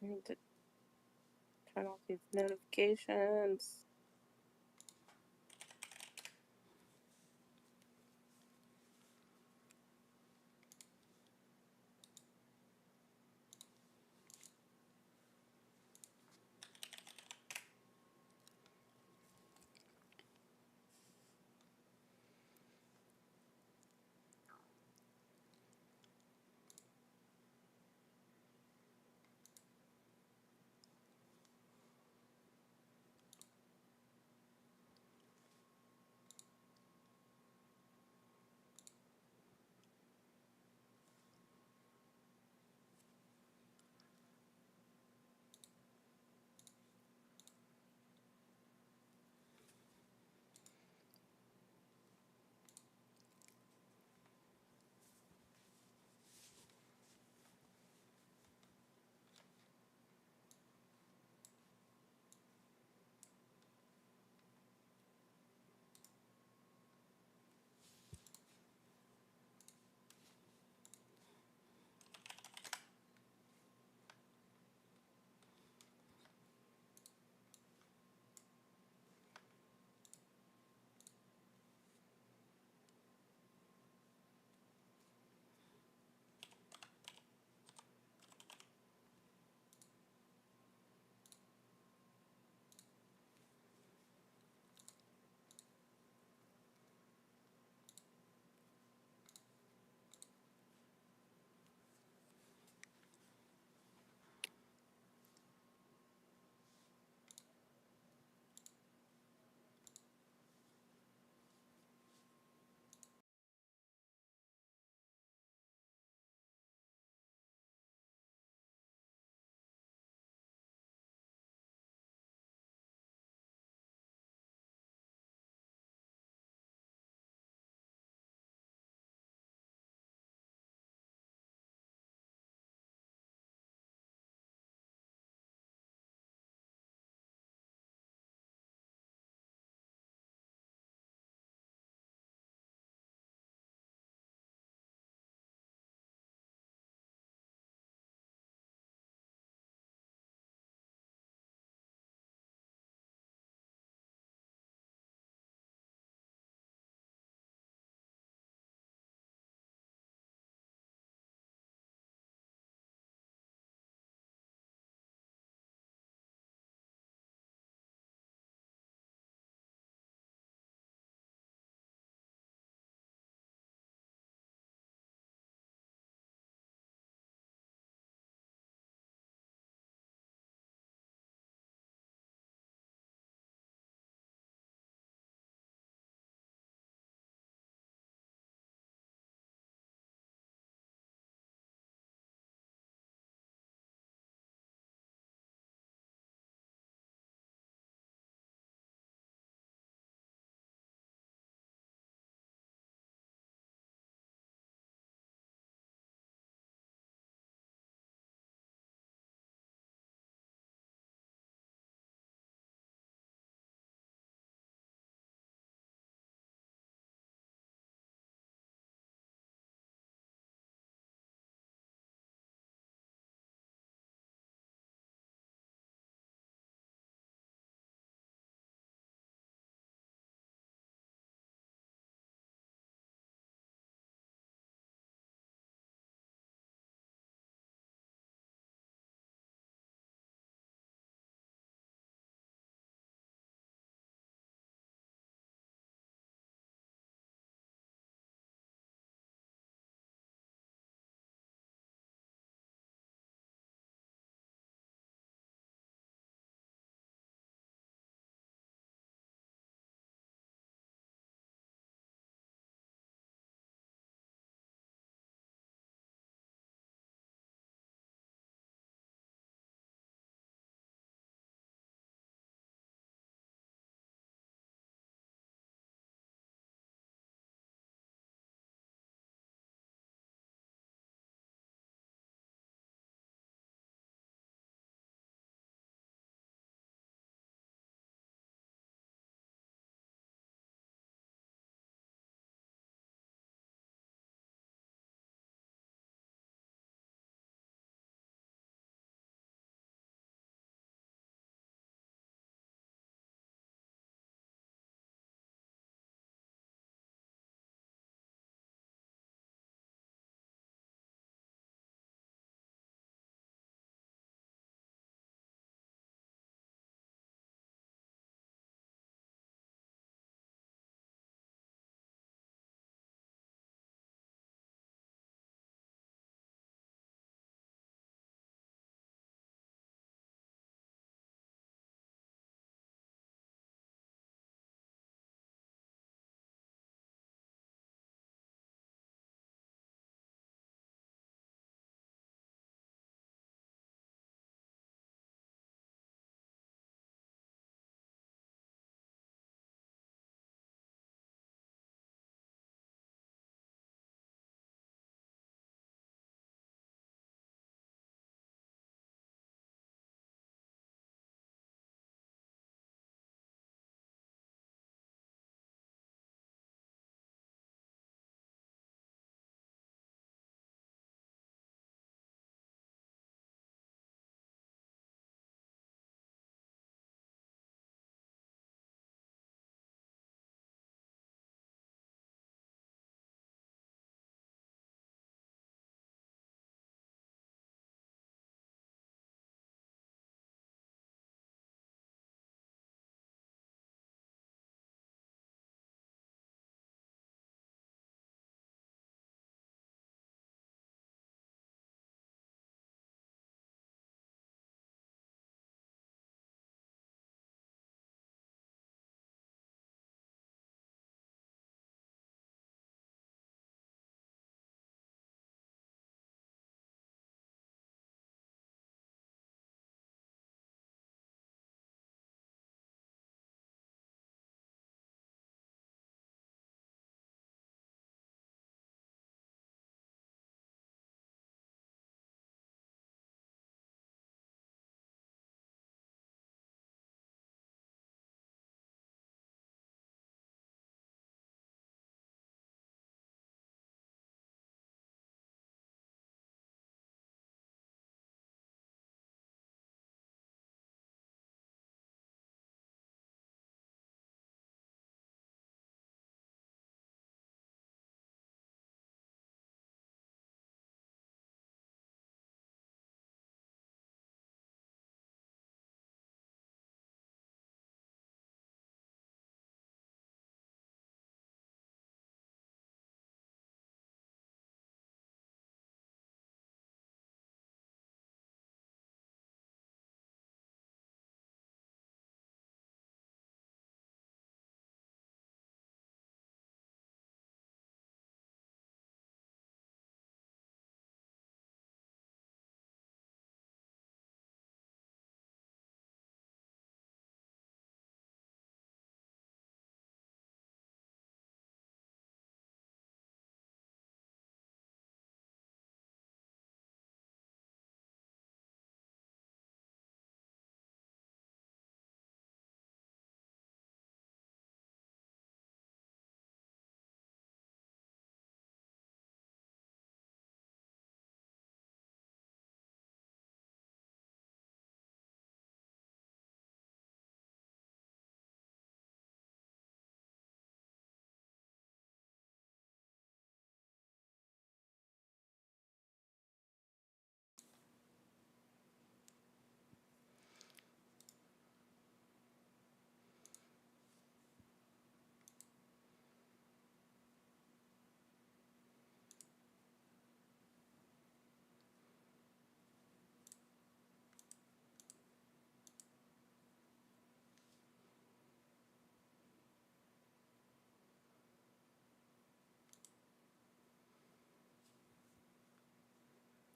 I need to turn off these notifications.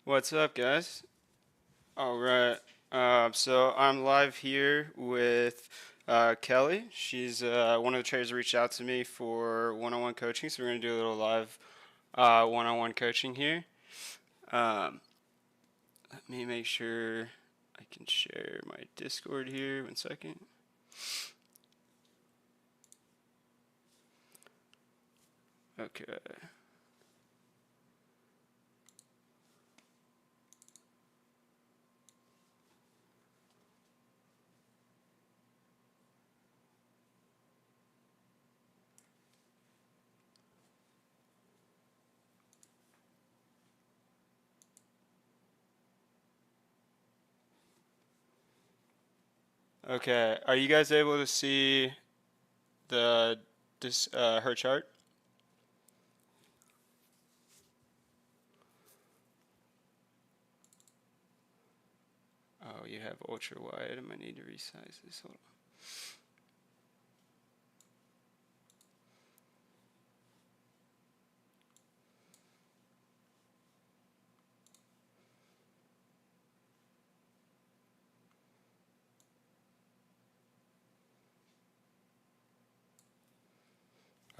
What's up, guys? All right. So I'm live here with Kelly. She's one of the traders that reached out to me for one-on-one coaching. So we're gonna do a little live one-on-one coaching here. Um, Let me make sure I can share my Discord here. 1 second. Okay. Okay. Are you guys able to see the this her chart? Oh, you have ultra wide. I might need to resize this. Hold on.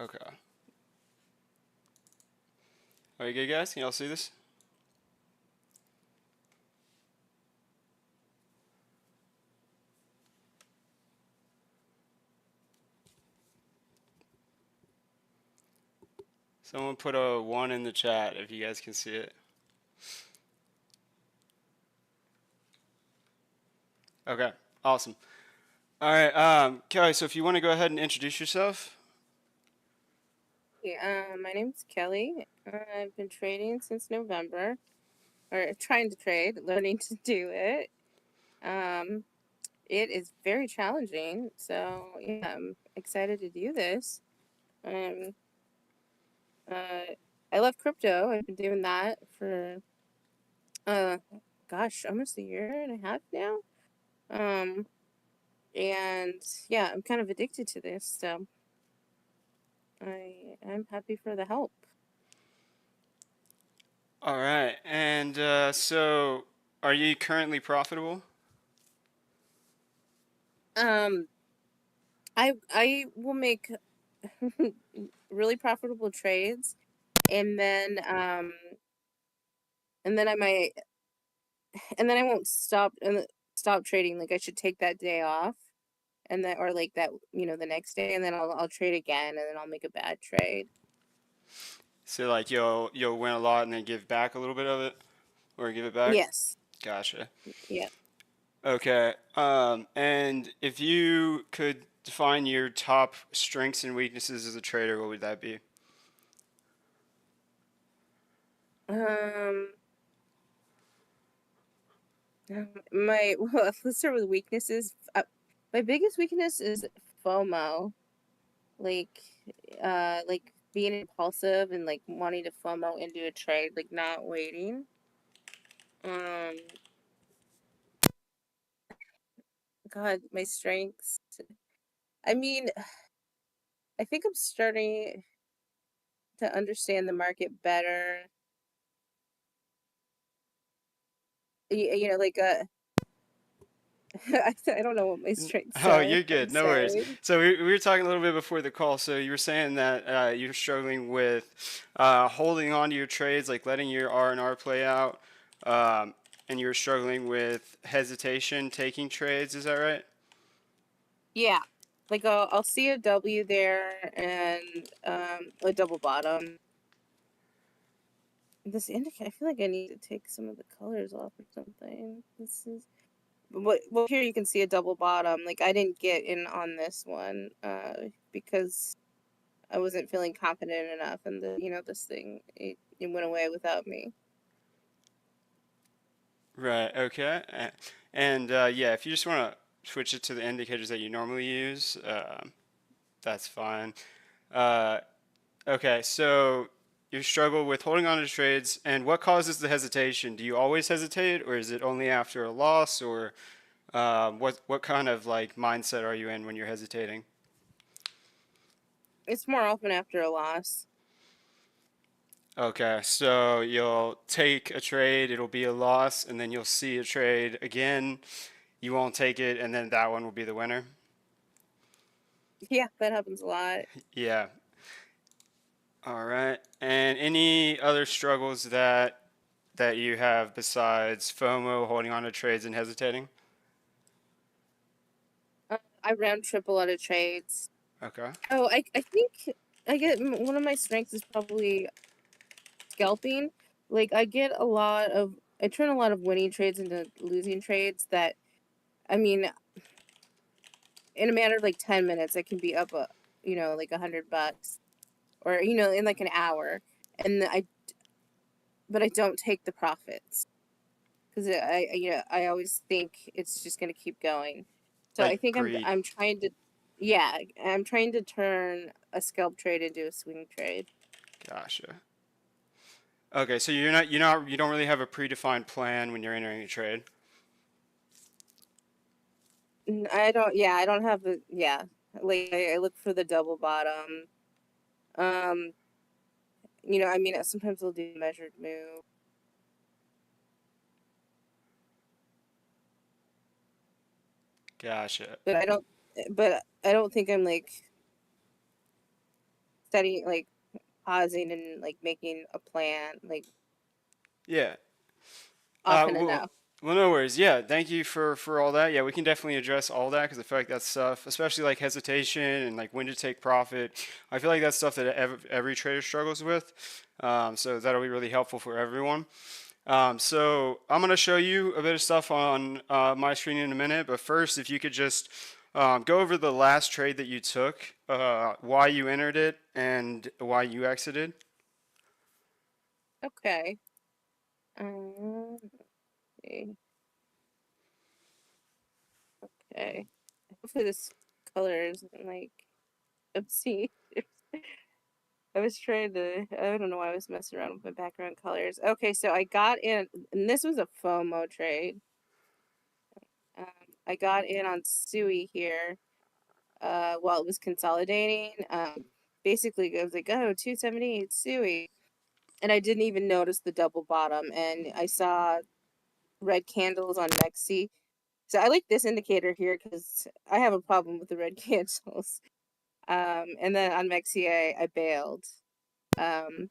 Okay. Are you good, guys? Can y'all see this? Someone put a 1 in the chat if you guys can see it. Okay, awesome. All right, Kelly, so if you want to go ahead and introduce yourself. My name's Kelly. I've been trading since November, or trying to trade, learning to do it. Um, it is very challenging, so yeah, I'm excited to do this. Um, uh, I love crypto. I've been doing that for uh, gosh, almost a year and a half now. Um, and yeah, I'm kind of addicted to this, so I'm happy for the help. All right, and so are you currently profitable? Um, I will make really profitable trades, and then I might and then I won't stop trading. Like I should take that day off, and then or like that the next day, and then I'll trade again, and then I'll make a bad trade. So like you'll win a lot and then give back a little bit of it, or give it back. Yes. Gotcha. Yeah. Okay. And if you could define your top strengths and weaknesses as a trader, what would that be? Um. My well, let's start with weaknesses. My biggest weakness is FOMO. Like, like being impulsive and like wanting to FOMO into a trade, like not waiting. Um, God, my strengths. I mean, I think I'm starting to understand the market better. Like I don't know what my strengths Oh, are. you're I'm good. No worries. sorry. So we were talking a little bit before the call. So you were saying that you're struggling with holding on to your trades, like letting your R&R play out, um, and you're struggling with hesitation taking trades. Is that right? Yeah, like I'll see a W there and a double bottom. This indicator, I feel like I need to take some of the colors off or something. This is well here you can see a double bottom. Like I didn't get in on this one because I wasn't feeling confident enough, and this thing it went away without me. Right. Okay. And yeah, if you just want to switch it to the indicators that you normally use, that's fine. Uh, okay. So you struggle with holding on to trades, and what causes the hesitation? Do you always hesitate, or is it only after a loss, or what kind of like mindset are you in when you're hesitating? It's more often after a loss. Okay, so you'll take a trade, it'll be a loss, and then you'll see a trade again. You won't take it, and then that one will be the winner. Yeah, that happens a lot. Yeah. All right. And any other struggles that you have besides FOMO, holding on to trades and hesitating? I round trip a lot of trades. Okay. Oh, I think one of my strengths is probably scalping. Like I turn a lot of winning trades into losing trades that, I mean, in a matter of like 10 minutes, I can be up like $100 or, in like an hour. And but I don't take the profits because I always think it's just going to keep going. So I Like think greed. I'm trying to, yeah, I'm trying to turn a scalp trade into a swing trade. Gotcha. Okay, so you don't really have a predefined plan when you're entering a trade. I don't have like I look for the double bottom. Um, I mean, sometimes I'll do measured move, Gotcha. but I don't think I'm like studying, like pausing and like making a plan like Yeah. often Well, enough. no worries. Yeah, thank you for all that. Yeah, we can definitely address all that because I feel like that's stuff, especially like hesitation and like when to take profit. I feel like that's stuff that every trader struggles with. So that'll be really helpful for everyone. So I'm gonna show you a bit of stuff on my screen in a minute, but first, if you could just go over the last trade that you took, why you entered it, and why you exited. Okay. Let's see. Okay. Hopefully this color isn't like obscene. I was trying to, I don't know why I was messing around with my background colors. Okay, so I got in, and this was a FOMO trade. Um, I got in on Sui here while it was consolidating. Basically, I was like, oh, 278 Sui. And I didn't even notice the double bottom. And I saw red candles on Mexi. So I like this indicator here because I have a problem with the red candles. And then on Mexi, I bailed. Um,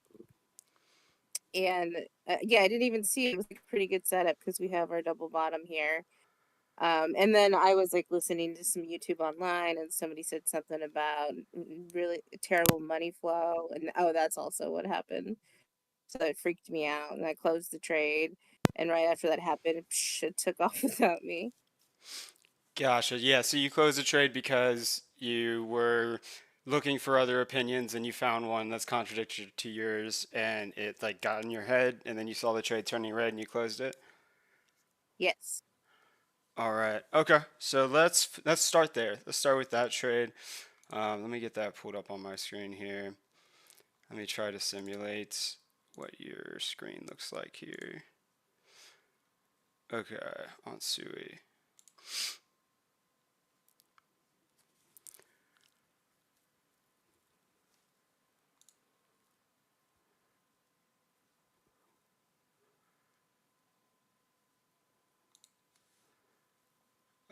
and yeah, I didn't even see it. It was like a pretty good setup because we have our double bottom here. And then I was like listening to some YouTube online, and somebody said something about really terrible money flow, and oh, that's also what happened. So it freaked me out, and I closed the trade. And right after that happened, it took off without me. Gotcha. Yeah. So you closed the trade because you were looking for other opinions and you found one that's contradictory to yours, and it like got in your head, and then you saw the trade turning red and you closed it. Yes. All right. Okay. So let's start there. Let's start with that trade. Let me get that pulled up on my screen here. Let me try to simulate what your screen looks like here. Okay, on Sui.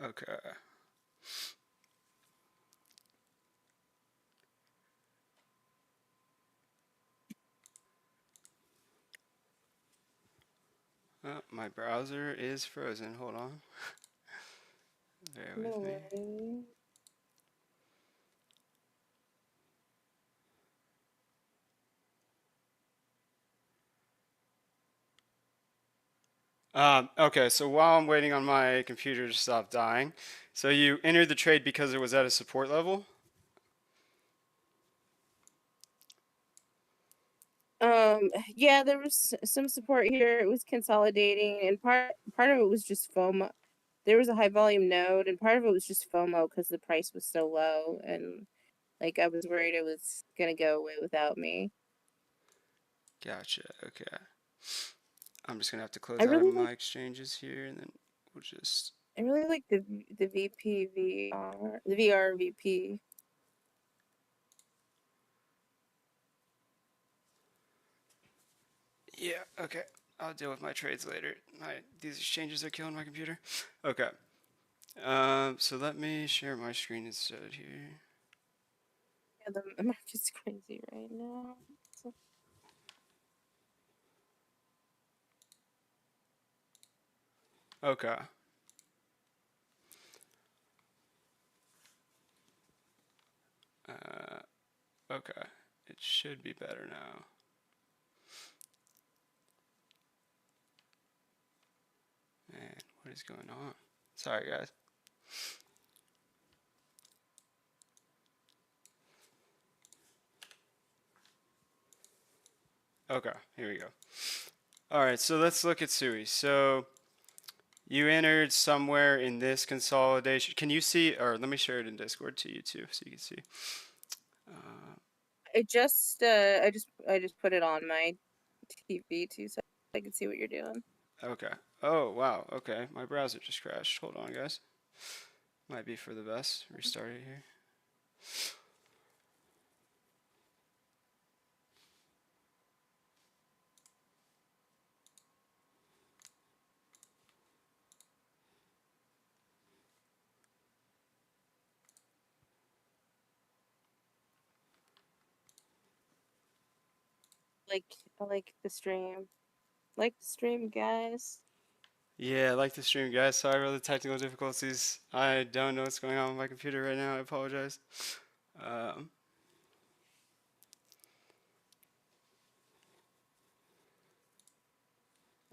Okay. Oh, my browser is frozen. Hold on. Bear with No me. worries. Okay, so while I'm waiting on my computer to stop dying, so you entered the trade because it was at a support level? Yeah, there was some support here. It was consolidating, and part of it was just FOMO. There was a high volume node, and part of it was just FOMO because the price was so low, and like I was worried it was gonna go away without me. Gotcha. Okay. I'm just gonna have to I close out of really like my exchanges here, and then we'll just. I really like the VPVR, the VR VP. Yeah, okay. I'll deal with my trades later. These exchanges are killing my computer. Okay. So let me share my screen instead here. Yeah, the market's crazy right now. So, Okay. Uh, okay. It should be better now. Man, what is going on? Sorry, guys. Okay, here we go. All right, so let's look at Sui. So you entered somewhere in this consolidation. Can you see, or let me share it in Discord to you too, so you can see. Uh, I just put it on my TV too, so I can see what you're doing. okay. Oh, wow. Okay, my browser just crashed. Hold on, guys. Might be for the best. Restart it here. Like, I like the stream. Like the stream, guys. Yeah, I like the stream, guys. Sorry about the technical difficulties. I don't know what's going on with my computer right now. I apologize. Um,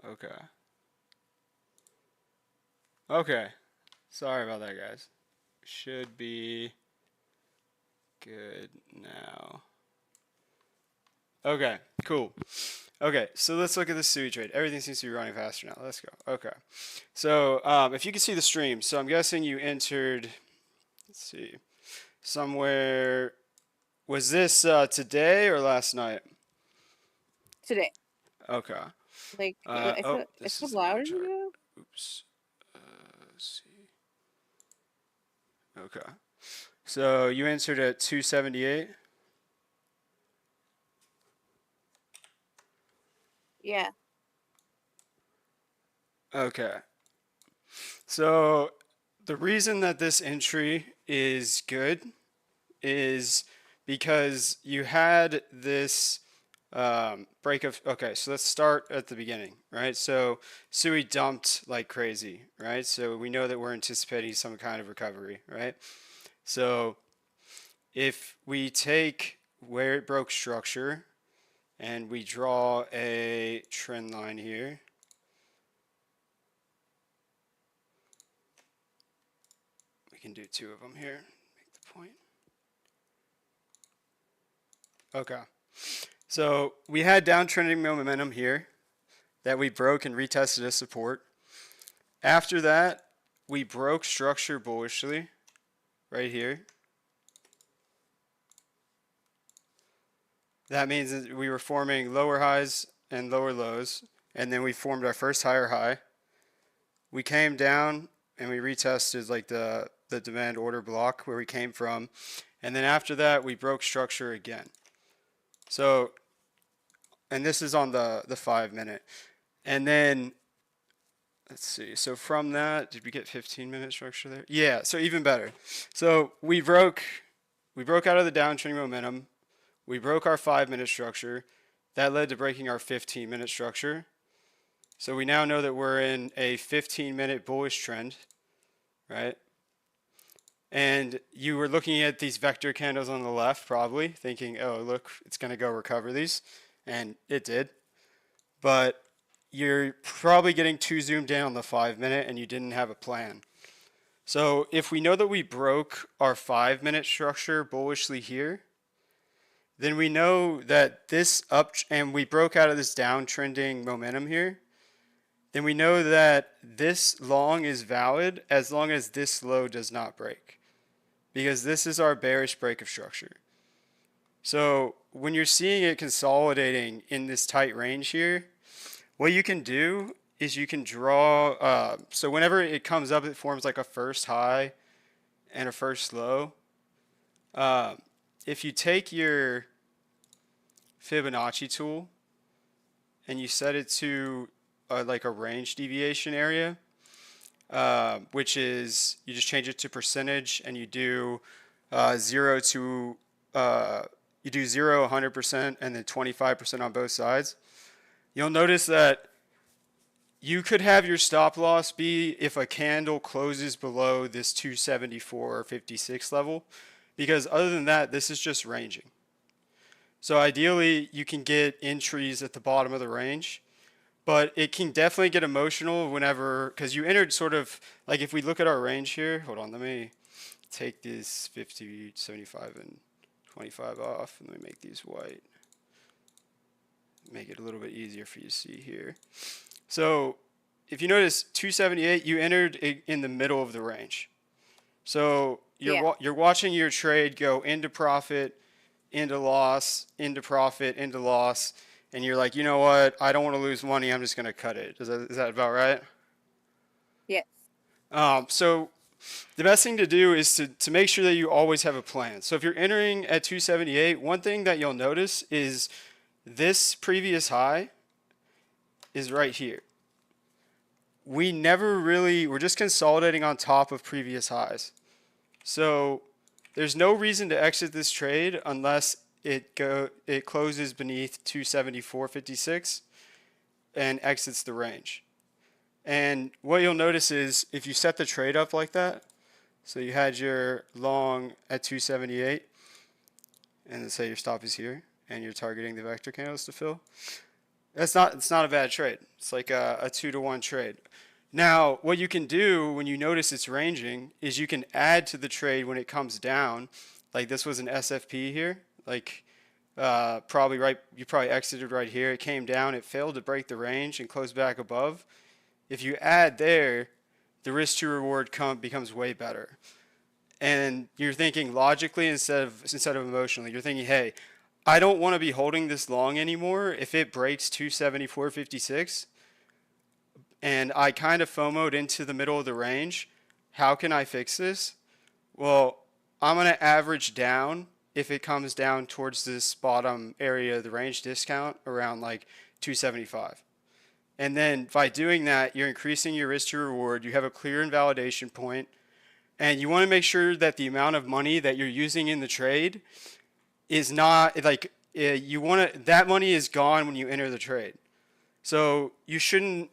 okay. Okay. Sorry about that, guys. Should be good now. Okay, cool. Okay, so let's look at the Sui trade. Everything seems to be running faster now. Let's go. Okay. So if you can see the stream, so I'm guessing you entered, let's see, somewhere. Was this today or last night? Today. Okay. Like, Oh, a this is couple the wrong hours chart. ago. Oops. Let's see. Okay. So you entered at 278. Yeah. Okay. So the reason that this entry is good is because you had this break of. Okay, so let's start at the beginning, right? So Sui dumped like crazy, right? So we know that we're anticipating some kind of recovery, right? So if we take where it broke structure and we draw a trend line here, we can do two of them here, make the point. Okay. So we had downtrending momentum here that we broke and retested as support. After that, we broke structure bullishly right here. That means that we were forming lower highs and lower lows, and then we formed our first higher high. We came down and we retested like the demand order block where we came from, and then after that we broke structure again. So, and this is on the 5 minute, and then let's see. So from that, did we get 15-minute structure there? Yeah. So even better. So we broke out of the downtrending momentum. We broke our 5 minute structure. That led to breaking our 15-minute structure. So we now know that we're in a 15-minute bullish trend, right? And you were looking at these vector candles on the left, probably thinking, oh, look, it's going to go recover these. And it did. But you're probably getting too zoomed in on the 5 minute and you didn't have a plan. So if we know that we broke our 5 minute structure bullishly here, then we know that this up and we broke out of this downtrending momentum here, then we know that this long is valid as long as this low does not break, because this is our bearish break of structure. So when you're seeing it consolidating in this tight range here, what you can do is you can draw, so whenever it comes up, it forms like a first high and a first low. If you take your Fibonacci tool and you set it to like a range deviation area, which is you just change it to percentage and you do zero to you do 0, 100%, and then 25% on both sides. You'll notice that you could have your stop loss be if a candle closes below this 274.56 level, because other than that, this is just ranging. So ideally, you can get entries at the bottom of the range, but it can definitely get emotional whenever, because you entered sort of, like if we look at our range here, hold on, let me take this 50, 75, and 25 off, and let me make these white. Make it a little bit easier for you to see here. So if you notice 278, you entered in the middle of the range. So Yeah. you're watching your trade go into profit, into loss, into profit, into loss, and you're like, you know what? I don't want to lose money. I'm just going to cut it. Is that about right? Yes. So the best thing to do is to make sure that you always have a plan. So if you're entering at 278, one thing that you'll notice is this previous high is right here. We're just consolidating on top of previous highs. So there's no reason to exit this trade unless it closes beneath 274.56 and exits the range. And what you'll notice is if you set the trade up like that, so you had your long at 278, and let's say your stop is here, and you're targeting the vector candles to fill. It's not a bad trade. It's like a 2-to-1 trade. Now, what you can do when you notice it's ranging is you can add to the trade when it comes down. Like this was an SFP here. Like you probably exited right here. It came down. It failed to break the range and closed back above. If you add there, the risk to reward becomes way better. And you're thinking logically instead of emotionally. You're thinking, hey, I don't want to be holding this long anymore if it breaks 274.56 and I kind of FOMO'd into the middle of the range. How can I fix this? Well, I'm going to average down if it comes down towards this bottom area of the range discount around like 275. And then by doing that, you're increasing your risk to reward. You have a clear invalidation point, and you want to make sure that the amount of money that you're using in the trade is not like that money is gone when you enter the trade. So you should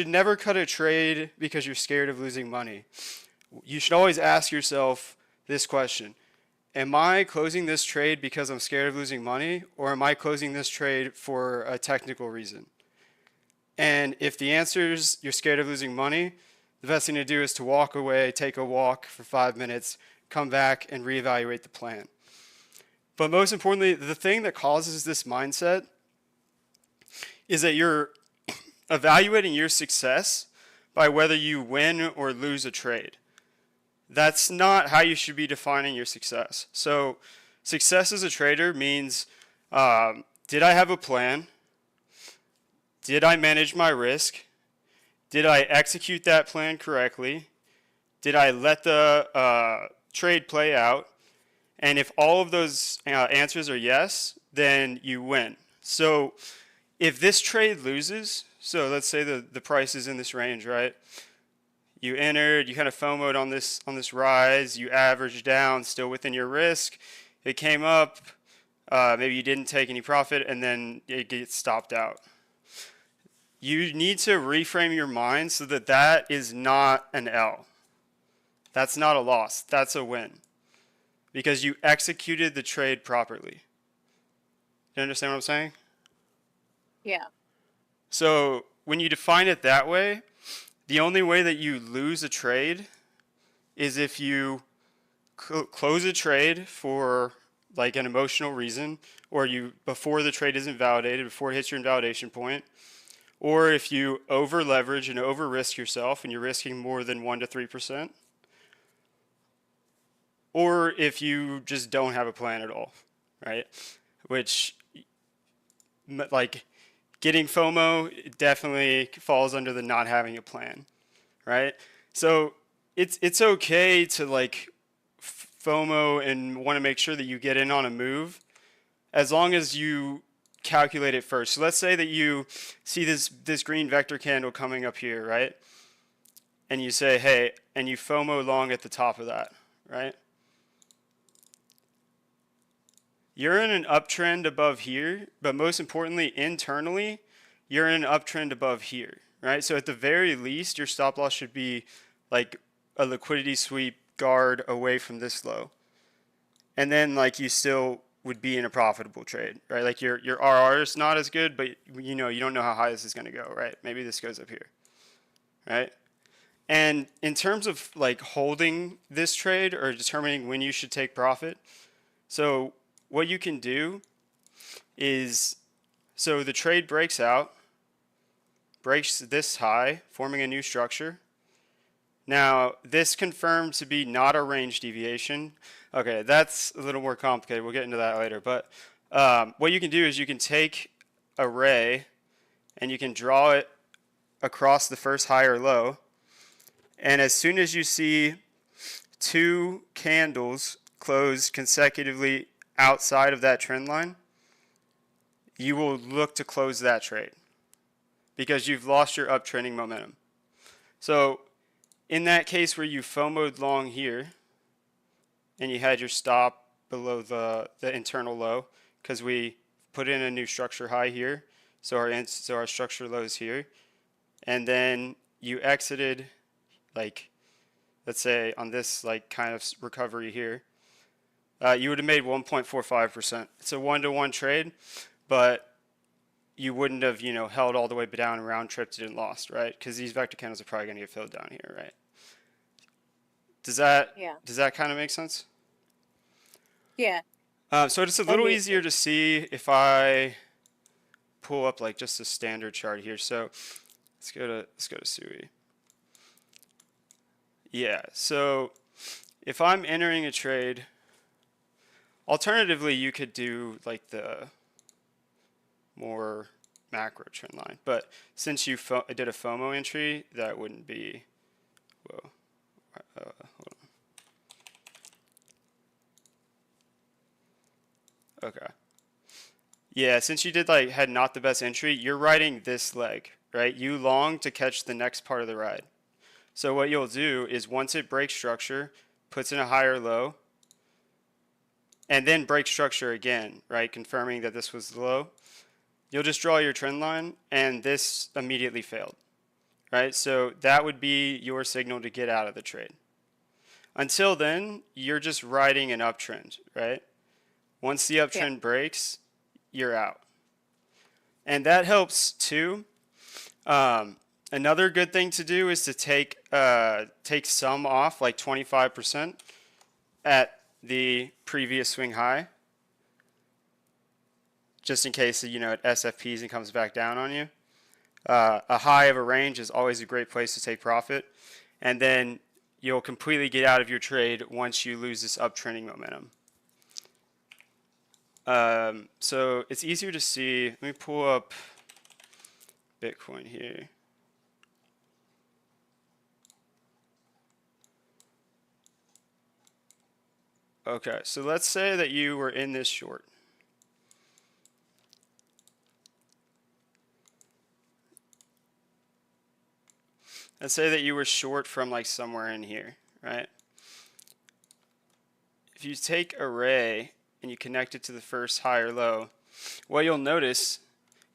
never cut a trade because you're scared of losing money. You should always ask yourself this question: am I closing this trade because I'm scared of losing money, or am I closing this trade for a technical reason? And if the answer is you're scared of losing money, the best thing to do is to walk away, take a walk for 5 minutes, come back and reevaluate the plan. But most importantly, the thing that causes this mindset is that you're evaluating your success by whether you win or lose a trade. That's not how you should be defining your success. So success as a trader means, did I have a plan? Did I manage my risk? Did I execute that plan correctly? Did I let the trade play out? And if all of those answers are yes, then you win. So if this trade loses, so let's say the price is in this range, right? You entered, you kind of FOMO'd on this rise, you averaged down, still within your risk. It came up, maybe you didn't take any profit, and then it gets stopped out. You need to reframe your mind so that that is not an L. That's not a loss. That's a win. Because you executed the trade properly. You understand what I'm saying? Yeah. So when you define it that way, the only way that you lose a trade is if you close a trade for like an emotional reason, or before the trade is invalidated, before it hits your invalidation point, or if you over leverage and over risk yourself and you're risking more than 1 to 3%, or if you just don't have a plan at all, right? Which, like, getting FOMO definitely falls under the not having a plan, right? So it's okay to like FOMO and want to make sure that you get in on a move, as long as you calculate it first. So let's say that you see this green vector candle coming up here, right? And you say, hey, and you FOMO long at the top of that, right? You're in an uptrend above here, but most importantly, internally, you're in an uptrend above here, right? So at the very least, your stop loss should be like a liquidity sweep guard away from this low. And then like you still would be in a profitable trade, right? Like your RR is not as good, but you know, you don't know how high this is going to go, right? Maybe this goes up here, right? And in terms of like holding this trade or determining when you should take profit, so what you can do is, so the trade breaks out, breaks this high, forming a new structure. Now, this confirmed to be not a range deviation. Okay, that's a little more complicated. We'll get into that later. But what you can do is you can take a ray and you can draw it across the first high or low. And as soon as you see two candles close consecutively outside of that trend line, you will look to close that trade because you've lost your uptrending momentum. So in that case where you FOMO'd long here and you had your stop below the internal low because we put in a new structure high here, so our structure low is here, and then you exited like, let's say on this like kind of recovery here, you would have made 1.45%. It's a 1-to-1 trade, but you wouldn't have, you know, held all the way down and round tripped it and lost, right? Because these vector candles are probably going to get filled down here, right? Does Yeah. that kind of make sense? Yeah. So it's a That'd little be easier to see if I pull up like just a standard chart here. So let's go to SUI. Yeah. So if I'm entering a trade, alternatively you could do like the more macro trend line, but since you did a FOMO entry, that wouldn't be. Whoa. Hold on. Okay. Yeah, since you did like had not the best entry, you're riding this leg, right? You long to catch the next part of the ride. So what you'll do is once it breaks structure, puts in a higher low, and then breaks structure again, right? Confirming that this was the low. You'll just draw your trend line, and this immediately failed, right? So that would be your signal to get out of the trade. Until then, you're just riding an uptrend, right? Once the yeah. uptrend breaks, you're out. And that helps too. Another good thing to do is to take some off, like 25% at the previous swing high, just in case, you know, it SFPs and comes back down on you. A high of a range is always a great place to take profit, and then you'll completely get out of your trade once you lose this uptrending momentum. So it's easier to see. Let me pull up Bitcoin here. Okay, so let's say that you were in this short. Let's say that you were short from like somewhere in here, right? If you take array and you connect it to the first high or low, what you'll notice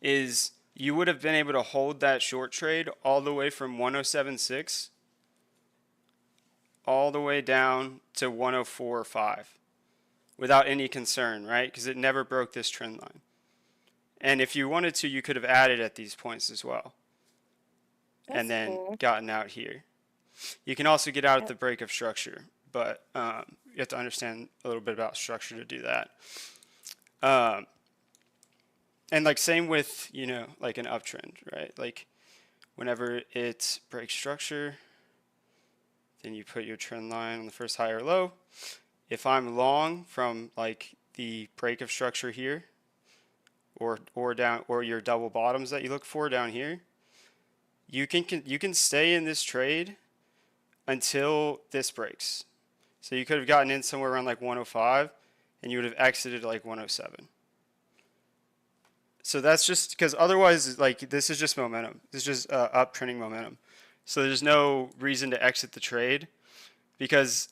is you would have been able to hold that short trade all the way from 107.6 all the way down to 104.5 without any concern, right? Because it never broke this trend line. And if you wanted to, you could have added at these points as well. That's and then cool. gotten out here. You can also get out at Yep. the break of structure, but you have to understand a little bit about structure to do that. And like same with, you know, like an uptrend, right? Like whenever it breaks structure, then you put your trend line on the first high or low. If I'm long from like the break of structure here, or down, or your double bottoms that you look for down here, you can stay in this trade until this breaks. So you could have gotten in somewhere around like 105, and you would have exited like 107. So that's just because otherwise, like this is just momentum. This is just uptrending momentum. So there's no reason to exit the trade because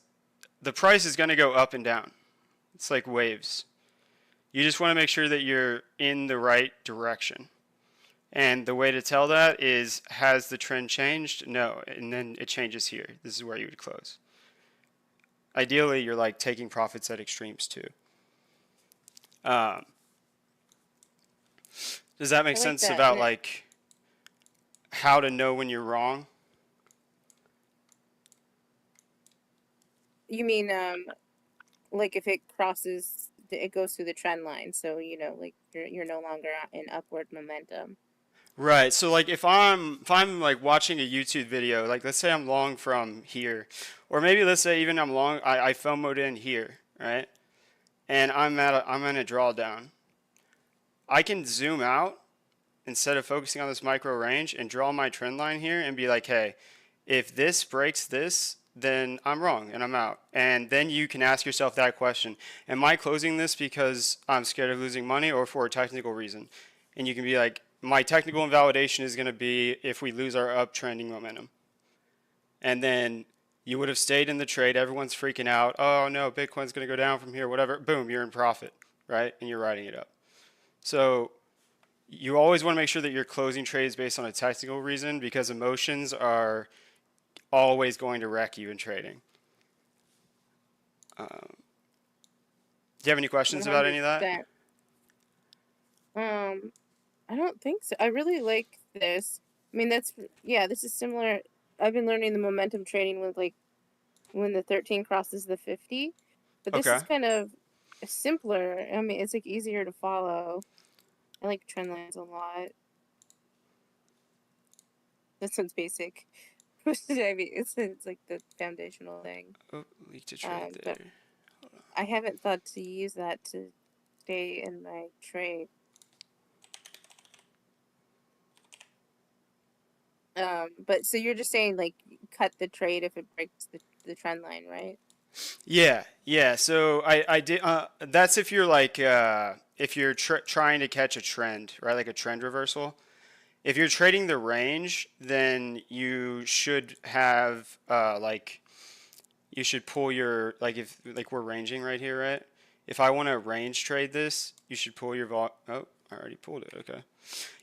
the price is going to go up and down. It's like waves. You just want to make sure that you're in the right direction. And the way to tell that is, has the trend changed? No. And then it changes here. This is where you would close. Ideally, you're like taking profits at extremes too. Um, does that make I like sense that. about like how to know when you're wrong? You mean like if it crosses, it goes through the trend line, so like you're no longer in upward momentum. Right. So like if I'm like watching a YouTube video, like let's say I'm long from here, or maybe let's say even I'm long, I FOMO'd in here, right? And I'm in a drawdown. I can zoom out instead of focusing on this micro range and draw my trend line here and be like, hey, if this breaks this, then I'm wrong and I'm out. And then you can ask yourself that question. Am I closing this because I'm scared of losing money or for a technical reason? And you can be like, my technical invalidation is going to be if we lose our uptrending momentum. And then you would have stayed in the trade. Everyone's freaking out. Oh no, Bitcoin's going to go down from here, whatever. Boom, you're in profit, right? And you're riding it up. So you always want to make sure that you're closing trades based on a technical reason because emotions are always going to wreck you in trading. Do you have any questions about any of that? 100%. Um, I don't think so. I really like this. I mean, yeah, this is similar. I've been learning the momentum trading with like when the 13 crosses the 50, but this Okay. is kind of simpler. I mean, it's like easier to follow. I like trend lines a lot. This one's basic. I mean, it's like the foundational thing. Oh, leaked a trade But there. I haven't thought to use that to stay in my trade. But so you're just saying like cut the trade if it breaks the trend line, right? Yeah, yeah. So I did. That's if you're like if you're trying to catch a trend, right? Like a trend reversal. If you're trading the range, then you should have like you should pull your like if like we're ranging right here, right? If I want to range trade this, you should pull your Oh, I already pulled it. Okay.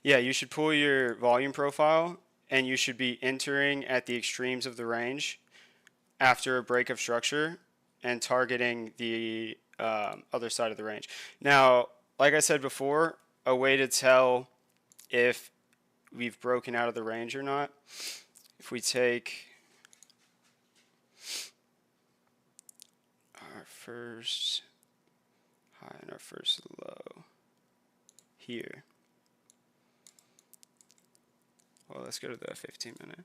Yeah, you should pull your volume profile, and you should be entering at the extremes of the range after a break of structure and targeting the other side of the range. Now, like I said before, a way to tell if we've broken out of the range or not, if we take our first high and our first low here. Well, let's go to the 15-minute.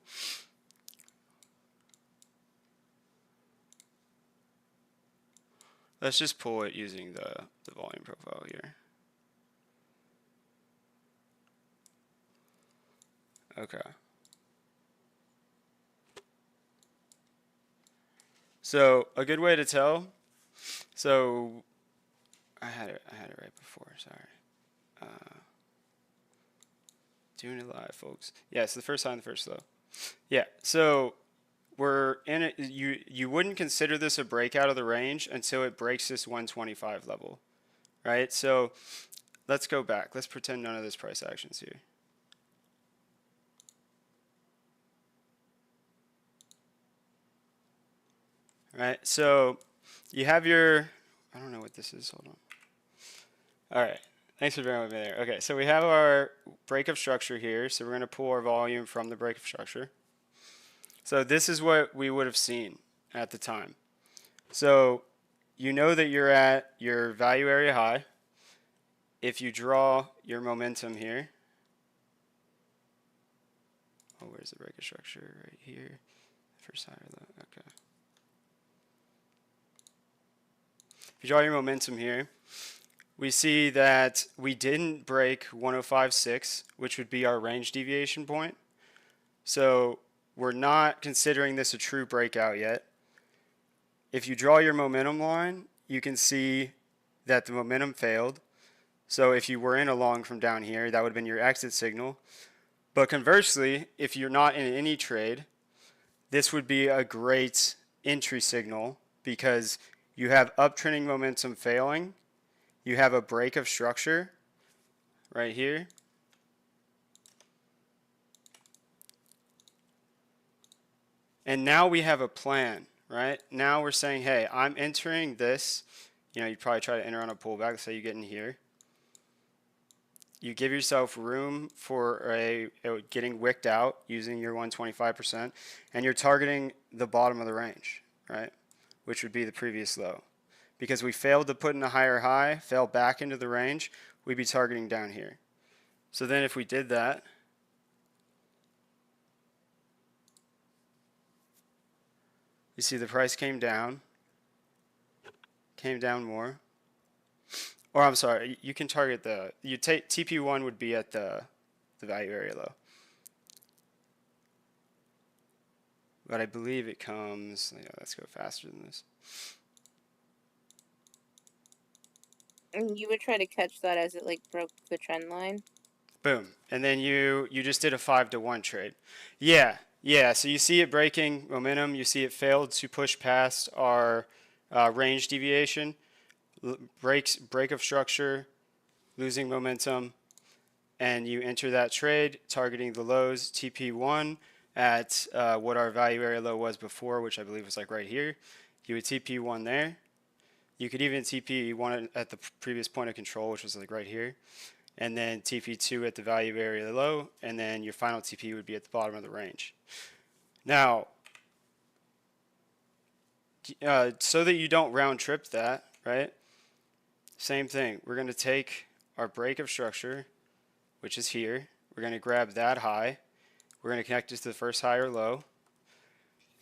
Let's just pull it using the volume profile here. Okay. So a good way to tell. So I had it right before. Sorry. Doing it live, folks. Yeah, it's the first time, the first low. Yeah. So we're in it. You wouldn't consider this a breakout of the range until it breaks this 125 level, right? So let's go back. Let's pretend none of this price action's here. All right. So you have your. I don't know what this is. Hold on. All right. Thanks for bearing with me there. Okay, so we have our break of structure here. So we're going to pull our volume from the break of structure. So this is what we would have seen at the time. So you know that you're at your value area high. If you draw your momentum here, oh, where's the break of structure? Right here. First high or low. Okay. If you draw your momentum here, we see that we didn't break 105.6, which would be our range deviation point. So we're not considering this a true breakout yet. If you draw your momentum line, you can see that the momentum failed. So if you were in a long from down here, that would have been your exit signal. But conversely, if you're not in any trade, this would be a great entry signal because you have uptrending momentum failing, you have a break of structure right here, and now we have a plan, right? Now we're saying, hey, I'm entering this. You'd probably try to enter on a pullback. Say you get in here. You give yourself room for getting wicked out using your 125%, and you're targeting the bottom of the range, right? Which would be the previous low. Because we failed to put in a higher high, fell back into the range, we'd be targeting down here. So then if we did that, you see the price came down more. Or I'm sorry, you can target you take TP1 would be at the value area low. But I believe it comes, let's go faster than this. And you would try to catch that as it like broke the trend line. Boom. And then you just did a 5-to-1 trade. Yeah. So you see it breaking momentum. You see it failed to push past our range deviation, break of structure, losing momentum, and you enter that trade targeting the lows TP1 at what our value area low was before, which I believe was like right here. You would TP1 there. You could even TP1 at the previous point of control, which was like right here. And then TP2 at the value area low, and then your final TP would be at the bottom of the range. Now, so that you don't round trip that, right? Same thing. We're going to take our break of structure, which is here. We're going to grab that high. We're going to connect it to the first high or low.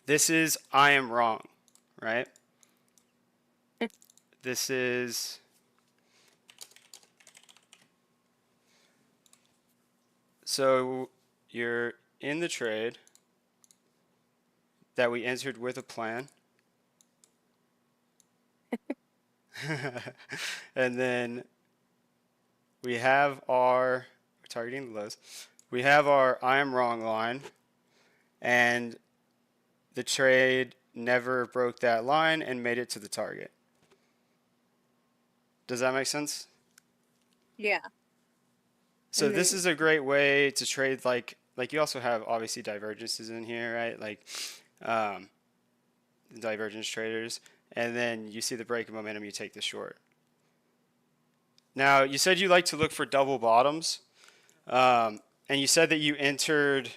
This is I am wrong, right? This is so you're in the trade that we entered with a plan. And then we have our targeting the lows. We have our I am wrong line, and the trade never broke that line and made it to the target. Does that make sense? Yeah. So this is a great way to trade like you also have obviously divergences in here, right? Like divergence traders, and then you see the break of momentum, you take the short. Now, you said you like to look for double bottoms, and you said that you entered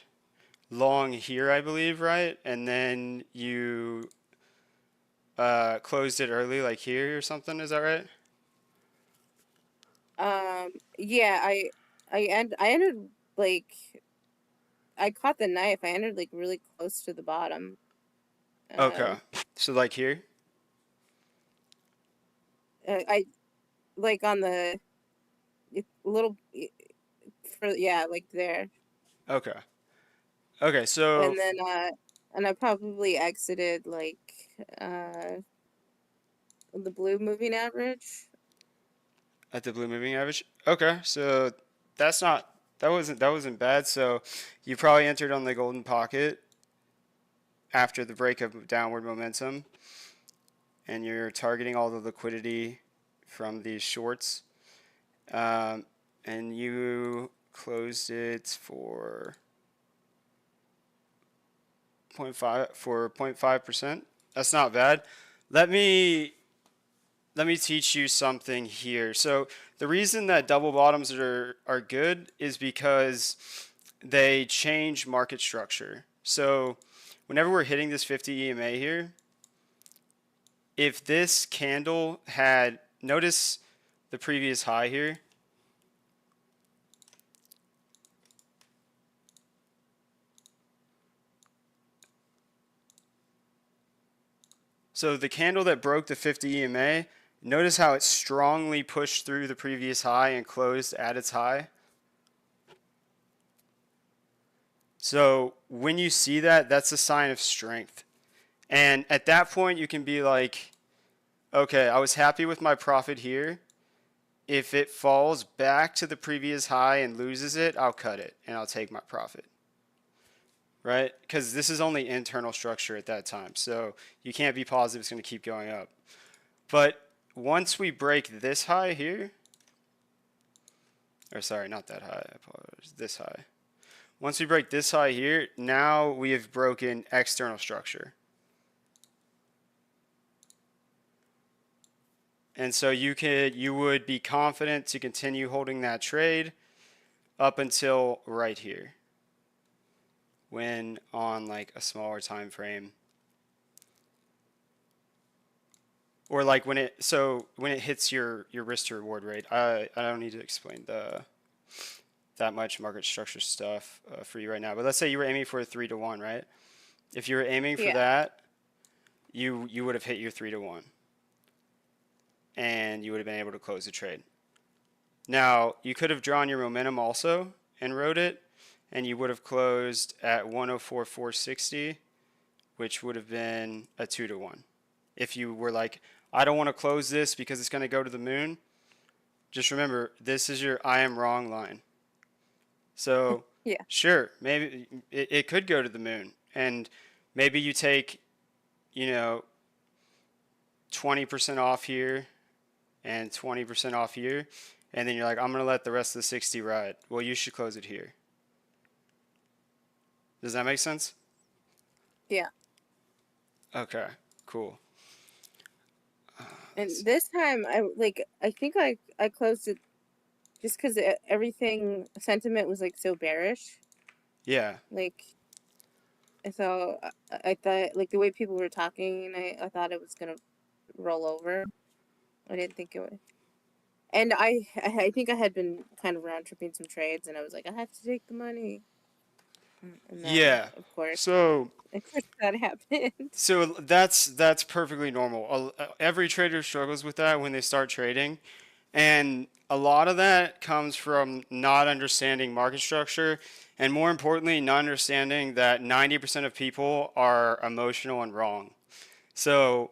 long here, I believe, right? And then you closed it early, like here or something. Is that right? Yeah, I entered like I caught the knife. I entered like really close to the bottom. Okay. So like here? I like on the little yeah, like there. Okay. Okay, so And I probably exited like uh the blue moving average. at the blue moving average. Okay, so that wasn't bad. So you probably entered on the golden pocket after the break of downward momentum, and you're targeting all the liquidity from these shorts, and you closed it for 0.5%. That's not bad. Let me teach you something here. So the reason that double bottoms are good is because they change market structure. So whenever we're hitting this 50 EMA here, if this candle had, notice the previous high here. So the candle that broke the 50 EMA, notice how it strongly pushed through the previous high and closed at its high. So when you see that, that's a sign of strength. And at that point, you can be like, okay, I was happy with my profit here. If it falls back to the previous high and loses it, I'll cut it and I'll take my profit, right? Because this is only internal structure at that time. So you can't be positive it's going to keep going up. But once we break this high here, or sorry, not that high, I apologize, this high. Once we break this high here, now we have broken external structure. And so you would be confident to continue holding that trade up until right here, when on like a smaller time frame, or like when it hits your risk to reward rate. I don't need to explain that much market structure stuff for you right now. But let's say you were aiming for a 3-to-1, right? If you were aiming for Yeah. that, you would have hit your 3-to-1, and you would have been able to close the trade. Now, you could have drawn your momentum also and rode it, and you would have closed at 104,460, which would have been a 2-to-1. If you were like, I don't want to close this because it's going to go to the moon, just remember, this is your I am wrong line. So, Yeah. sure, maybe it could go to the moon, and maybe you take, 20% off here and 20% off here, and then you're like, I'm going to let the rest of the 60 ride. Well, you should close it here. Does that make sense? Yeah. Okay, cool. And this time, I think I closed it just because everything sentiment was like so bearish. Yeah. Like, and so I thought like the way people were talking, I thought it was gonna roll over. I didn't think it would. And I think I had been kind of round tripping some trades, and I was like, I have to take the money. And then, Yeah. of course, So that happened. so that's perfectly normal. Every trader struggles with that when they start trading, and a lot of that comes from not understanding market structure, and more importantly, not understanding that 90% of people are emotional and wrong. So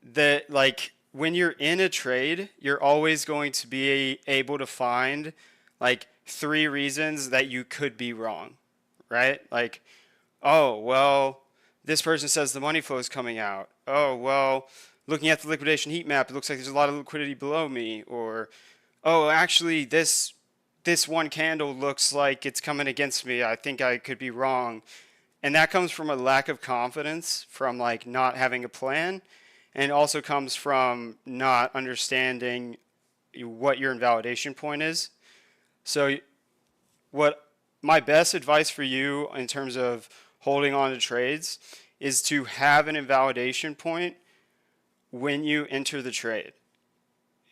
that like when you're in a trade, you're always going to be able to find like three reasons that you could be wrong, right? Like, oh, well, this person says the money flow is coming out. Oh, well, looking at the liquidation heat map, it looks like there's a lot of liquidity below me. Or, oh, actually, this one candle looks like it's coming against me. I think I could be wrong. And that comes from a lack of confidence, from like not having a plan, and also comes from not understanding what your invalidation point is. So what my best advice for you in terms of holding on to trades is to have an invalidation point when you enter the trade.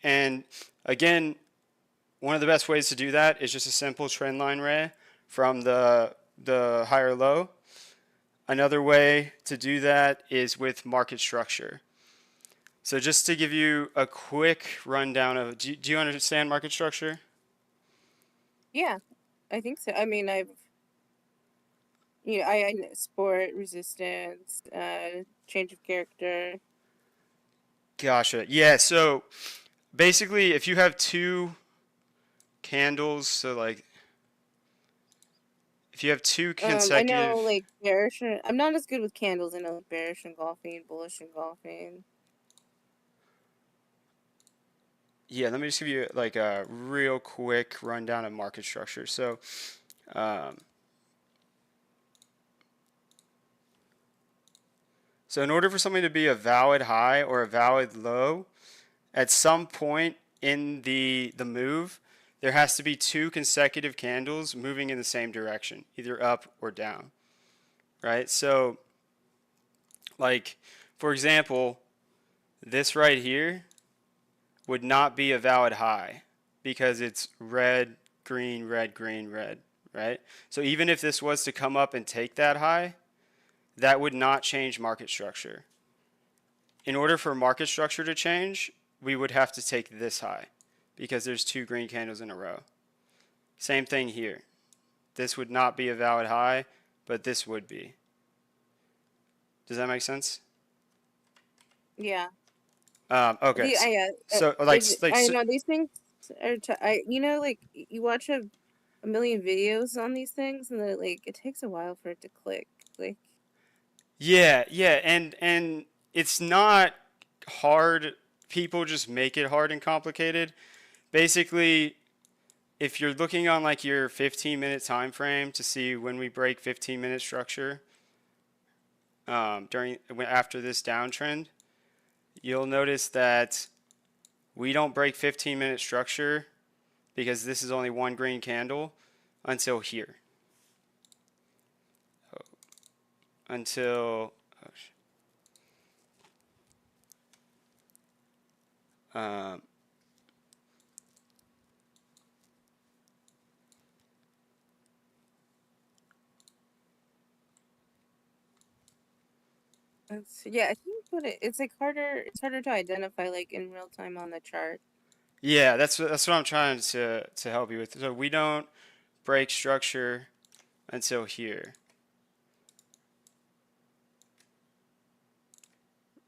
And again, one of the best ways to do that is just a simple trend line ray from the higher low. Another way to do that is with market structure. So just to give you a quick rundown of, do you understand market structure? Yeah, I think so. I mean, I know sport, resistance, change of character. Gotcha. Yeah, so basically if you have two candles, so like if you have two I know consecutive, like bearish. I'm not as good with candles. I know like bearish engulfing, bullish engulfing. yeah, let me just give you like a real quick rundown of market structure. Um, so in order for something to be a valid high or a valid low, at some point in the move, there has to be two consecutive candles moving in the same direction, either up or down, right? So, like, for example, this right here would not be a valid high because it's red, green, red, green, red, right? So even if this was to come up and take that high, that would not change market structure. In order for market structure to change, we would have to take this high because there's two green candles in a row. Same thing here. This would not be a valid high, but this would be. Does that make sense? Yeah. Okay. The I So like I so, know these things. like you watch a million videos on these things, and then like it takes a while for it to click. Like, Yeah, yeah, and it's not hard. People just make it hard and complicated. Basically, if you're looking on like your 15-minute time frame to see when we break 15-minute structure after this downtrend, you'll notice that we don't break 15-minute structure because this is only one green candle until here. Until um, yeah, I think it's like harder. It's harder to identify like in real time on the chart. yeah, that's what I'm trying to help you with. So we don't break structure until here.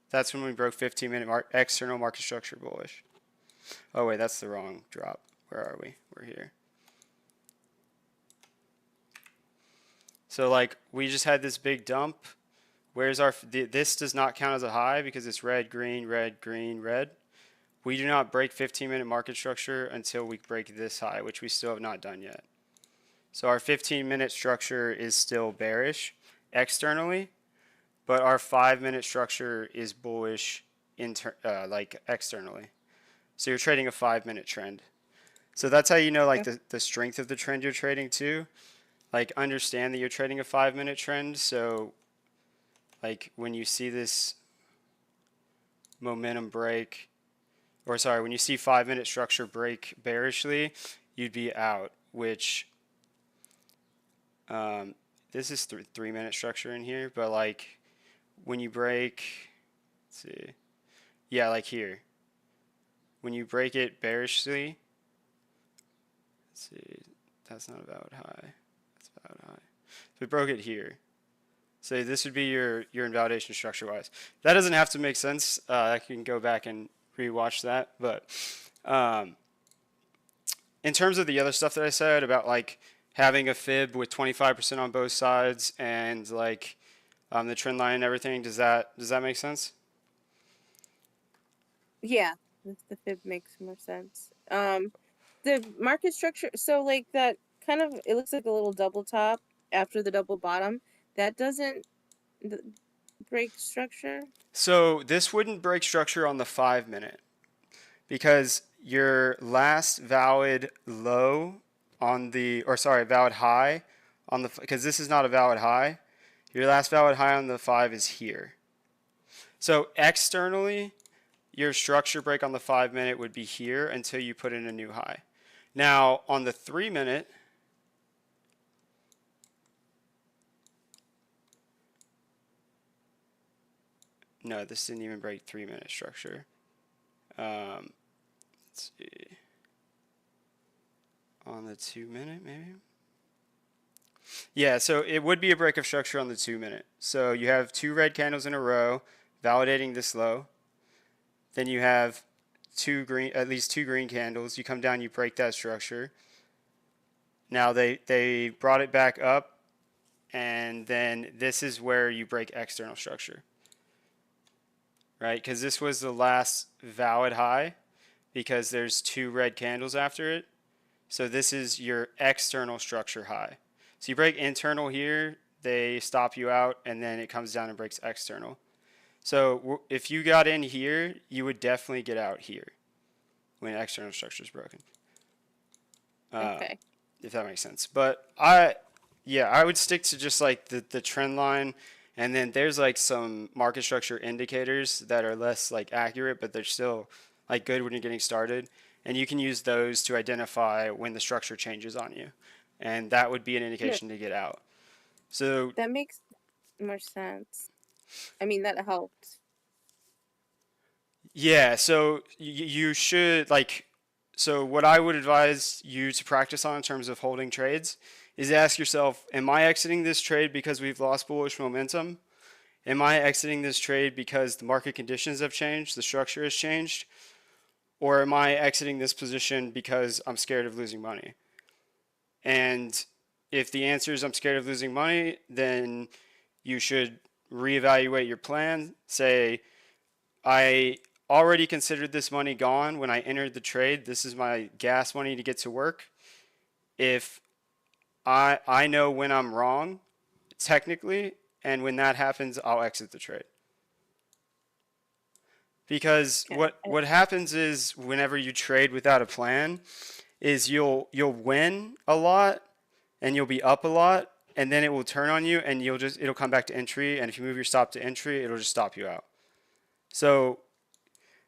That's when we broke 15-minute external market structure bullish. Oh wait, that's the wrong drop. Where are we? We're here. So like we just had this big dump. Where's this does not count as a high because it's red, green, red, green, red. We do not break 15-minute market structure until we break this high, which we still have not done yet. So our 15-minute structure is still bearish externally, but our 5-minute structure is bullish like externally. So you're trading a 5-minute trend. So that's how you know like the strength of the trend you're trading too. Like understand that you're trading a 5-minute trend. So like when you see this momentum break, or sorry, when you see 5-minute structure break bearishly, you'd be out, which this is 3-minute structure in here, but like when you break, let's see, yeah, like here, when you break it bearishly, let's see, that's not a valid high, that's a valid high. So we broke it here. So this would be your invalidation structure wise. That doesn't have to make sense. I can go back and rewatch that, but in terms of the other stuff that I said about like having a fib with 25% on both sides and like the trend line and everything, does that make sense? Yeah, the fib makes more sense. The market structure. So like that kind of it looks like a little double top after the double bottom. That doesn't break structure. So this wouldn't break structure on the 5-minute because your last valid low on the, or sorry, valid high on the, because this is not a valid high. Your last valid high on the 5 is here. So externally, your structure break on the 5-minute would be here until you put in a new high. Now on the 3-minute, no, this didn't even break 3-minute structure. Let's see. On the 2-minute, maybe? Yeah, so it would be a break of structure on the 2-minute. So you have 2 red candles in a row validating this low. Then you have at least two green candles. You come down, you break that structure. Now they brought it back up, and then this is where you break external structure. Right? Because this was the last valid high because there's 2 red candles after it. So this is your external structure high. So you break internal here, they stop you out, and then it comes down and breaks external. So if you got in here, you would definitely get out here when external structure is broken. Okay. If that makes sense. But I would stick to just like the trend line, and then there's like some market structure indicators that are less like accurate, but they're still like good when you're getting started. And you can use those to identify when the structure changes on you. And that would be an No, indication to get out. So that makes more sense. I mean, that helped. yeah, so you should like, so what I would advise you to practice on in terms of holding trades is ask yourself, am I exiting this trade because we've lost bullish momentum? Am I exiting this trade because the market conditions have changed, the structure has changed? or am I exiting this position because I'm scared of losing money? And if the answer is I'm scared of losing money, then you should reevaluate your plan. Say, I already considered this money gone when I entered the trade. This is my gas money to get to work. If I know when I'm wrong, technically, and when that happens, I'll exit the trade. Because Okay. what happens is whenever you trade without a plan, is you'll win a lot and you'll be up a lot, and then it will turn on you and it'll come back to entry, and if you move your stop to entry, it'll just stop you out. So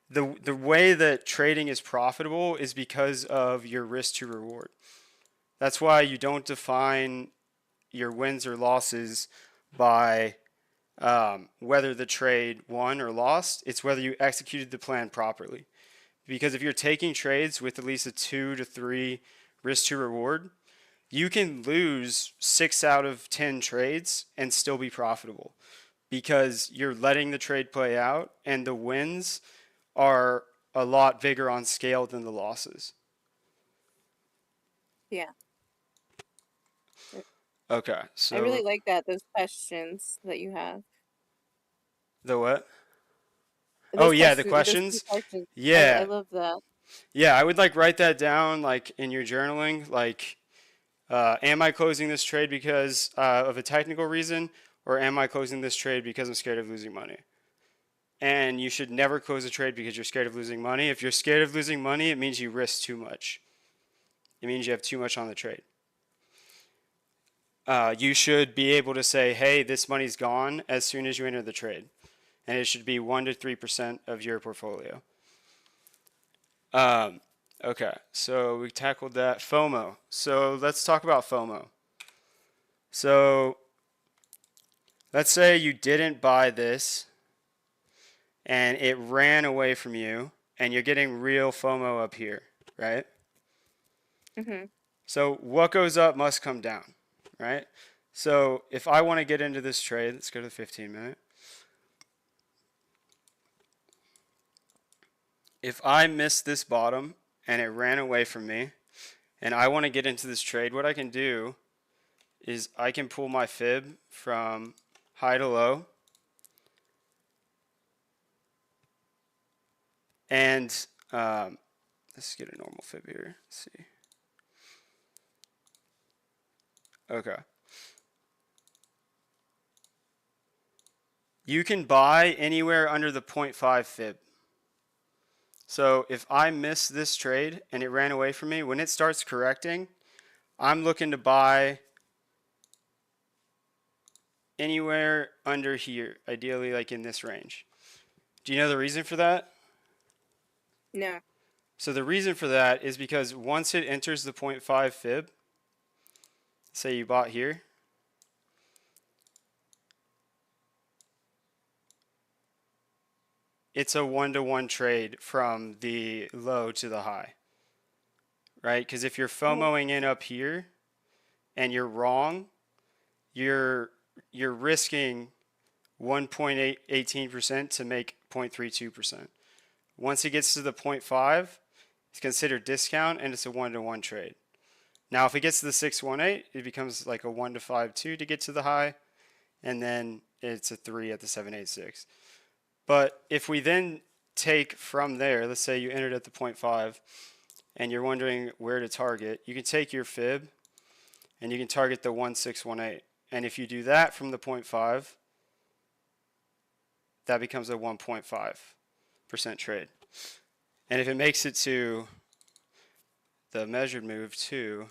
the way that trading is profitable is because of your risk to reward. That's why you don't define your wins or losses by whether the trade won or lost. It's whether you executed the plan properly. Because if you're taking trades with at least a 2 to 3 risk to reward, you can lose 6 out of 10 trades and still be profitable because you're letting the trade play out and the wins are a lot bigger on scale than the losses. Yeah. Okay, I really so like that, those questions that you have. the what? Oh Those yeah, the questions, those few questions. questions. I Yeah, love that. yeah. I would like write that down like in your journaling. Like, am I closing this trade because of a technical reason, or am I closing this trade because I'm scared of losing money? And you should never close a trade because you're scared of losing money. If you're scared of losing money, it means you risk too much. It means you have too much on the trade. You should be able to say, hey, this money's gone as soon as you enter the trade. And it should be 1 to 3% of your portfolio. Um, okay, so we tackled that. FOMO. So let's talk about FOMO. So let's say you didn't buy this and it ran away from you and you're getting real FOMO up here, right? Mhm. So what goes up must come down, right? So if I want to get into this trade, let's go to the 15-minute. If I miss this bottom and it ran away from me and I want to get into this trade, what I can do is I can pull my fib from high to low and let's get a normal fib here. Let's see. Okay. You can buy anywhere under the 0.5 fib. So if I miss this trade and it ran away from me, when it starts correcting, I'm looking to buy anywhere under here, ideally like in this range. Do you know the reason for that? No. So the reason for that is because once it enters the 0.5 fib, say you bought here, it's a 1 to 1 trade from the low to the high, right? Because if you're Oh, FOMOing in up here and you're wrong, you're risking 1.18% to make 0.32%. Once it gets to the 0.5, it's considered discount and it's a 1 to 1 trade. Now, if it gets to the 618, it becomes like a 1 to 5.2 to get to the high, and then it's a 3 at the 786. But if we then take from there, let's say you entered at the 0.5 and you're wondering where to target, you can take your fib and you can target the 1618. And if you do that from the 0.5, that becomes a 1.5% trade. And if it makes it to the measured move 2,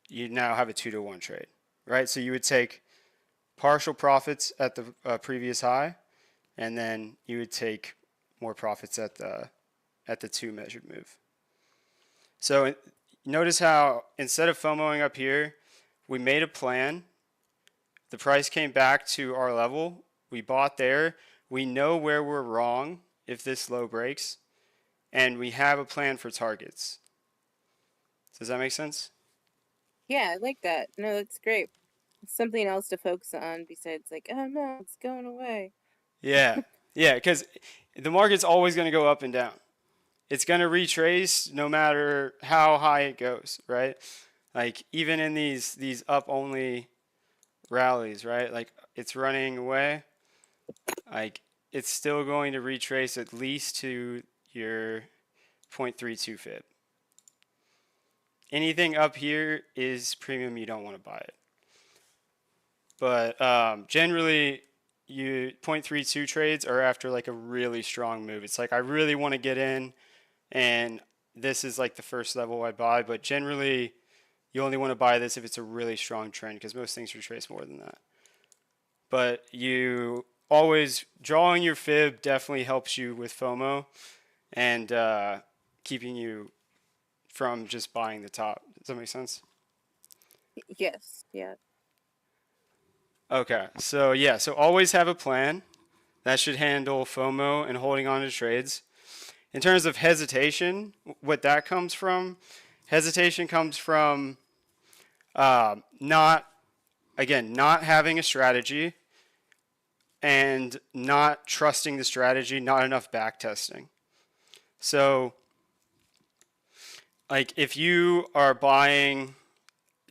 you now have a 2 to 1 trade, right? So you would take partial profits at the previous high, and then you would take more profits at the 2 measured move. So notice how instead of FOMOing up here, we made a plan. The price came back to our level. We bought there. We know where we're wrong if this low breaks, and we have a plan for targets. Does that make sense? yeah, I like that. No, that's great. Something else to focus on besides like, oh no, it's going away. Yeah. Yeah, because the market's always going to go up and down. It's going to retrace no matter how high it goes, right? Like even in these up only rallies, right? Like it's running away, like it's still going to retrace at least to your 0.32 fib. Anything up here is premium. You don't want to buy it. But generally, you 0.32 trades are after like a really strong move. It's like I really want to get in, and this is like the first level I buy. But generally, you only want to buy this if it's a really strong trend because most things retrace more than that. But you always drawing your fib definitely helps you with FOMO and keeping you from just buying the top. Does that make sense? Yes, yeah. Okay, so yeah, so always have a plan that should handle FOMO and holding on to trades. In terms of hesitation, what that comes from, hesitation comes from not, again, not having a strategy and not trusting the strategy, not enough back testing. So, like, if you are buying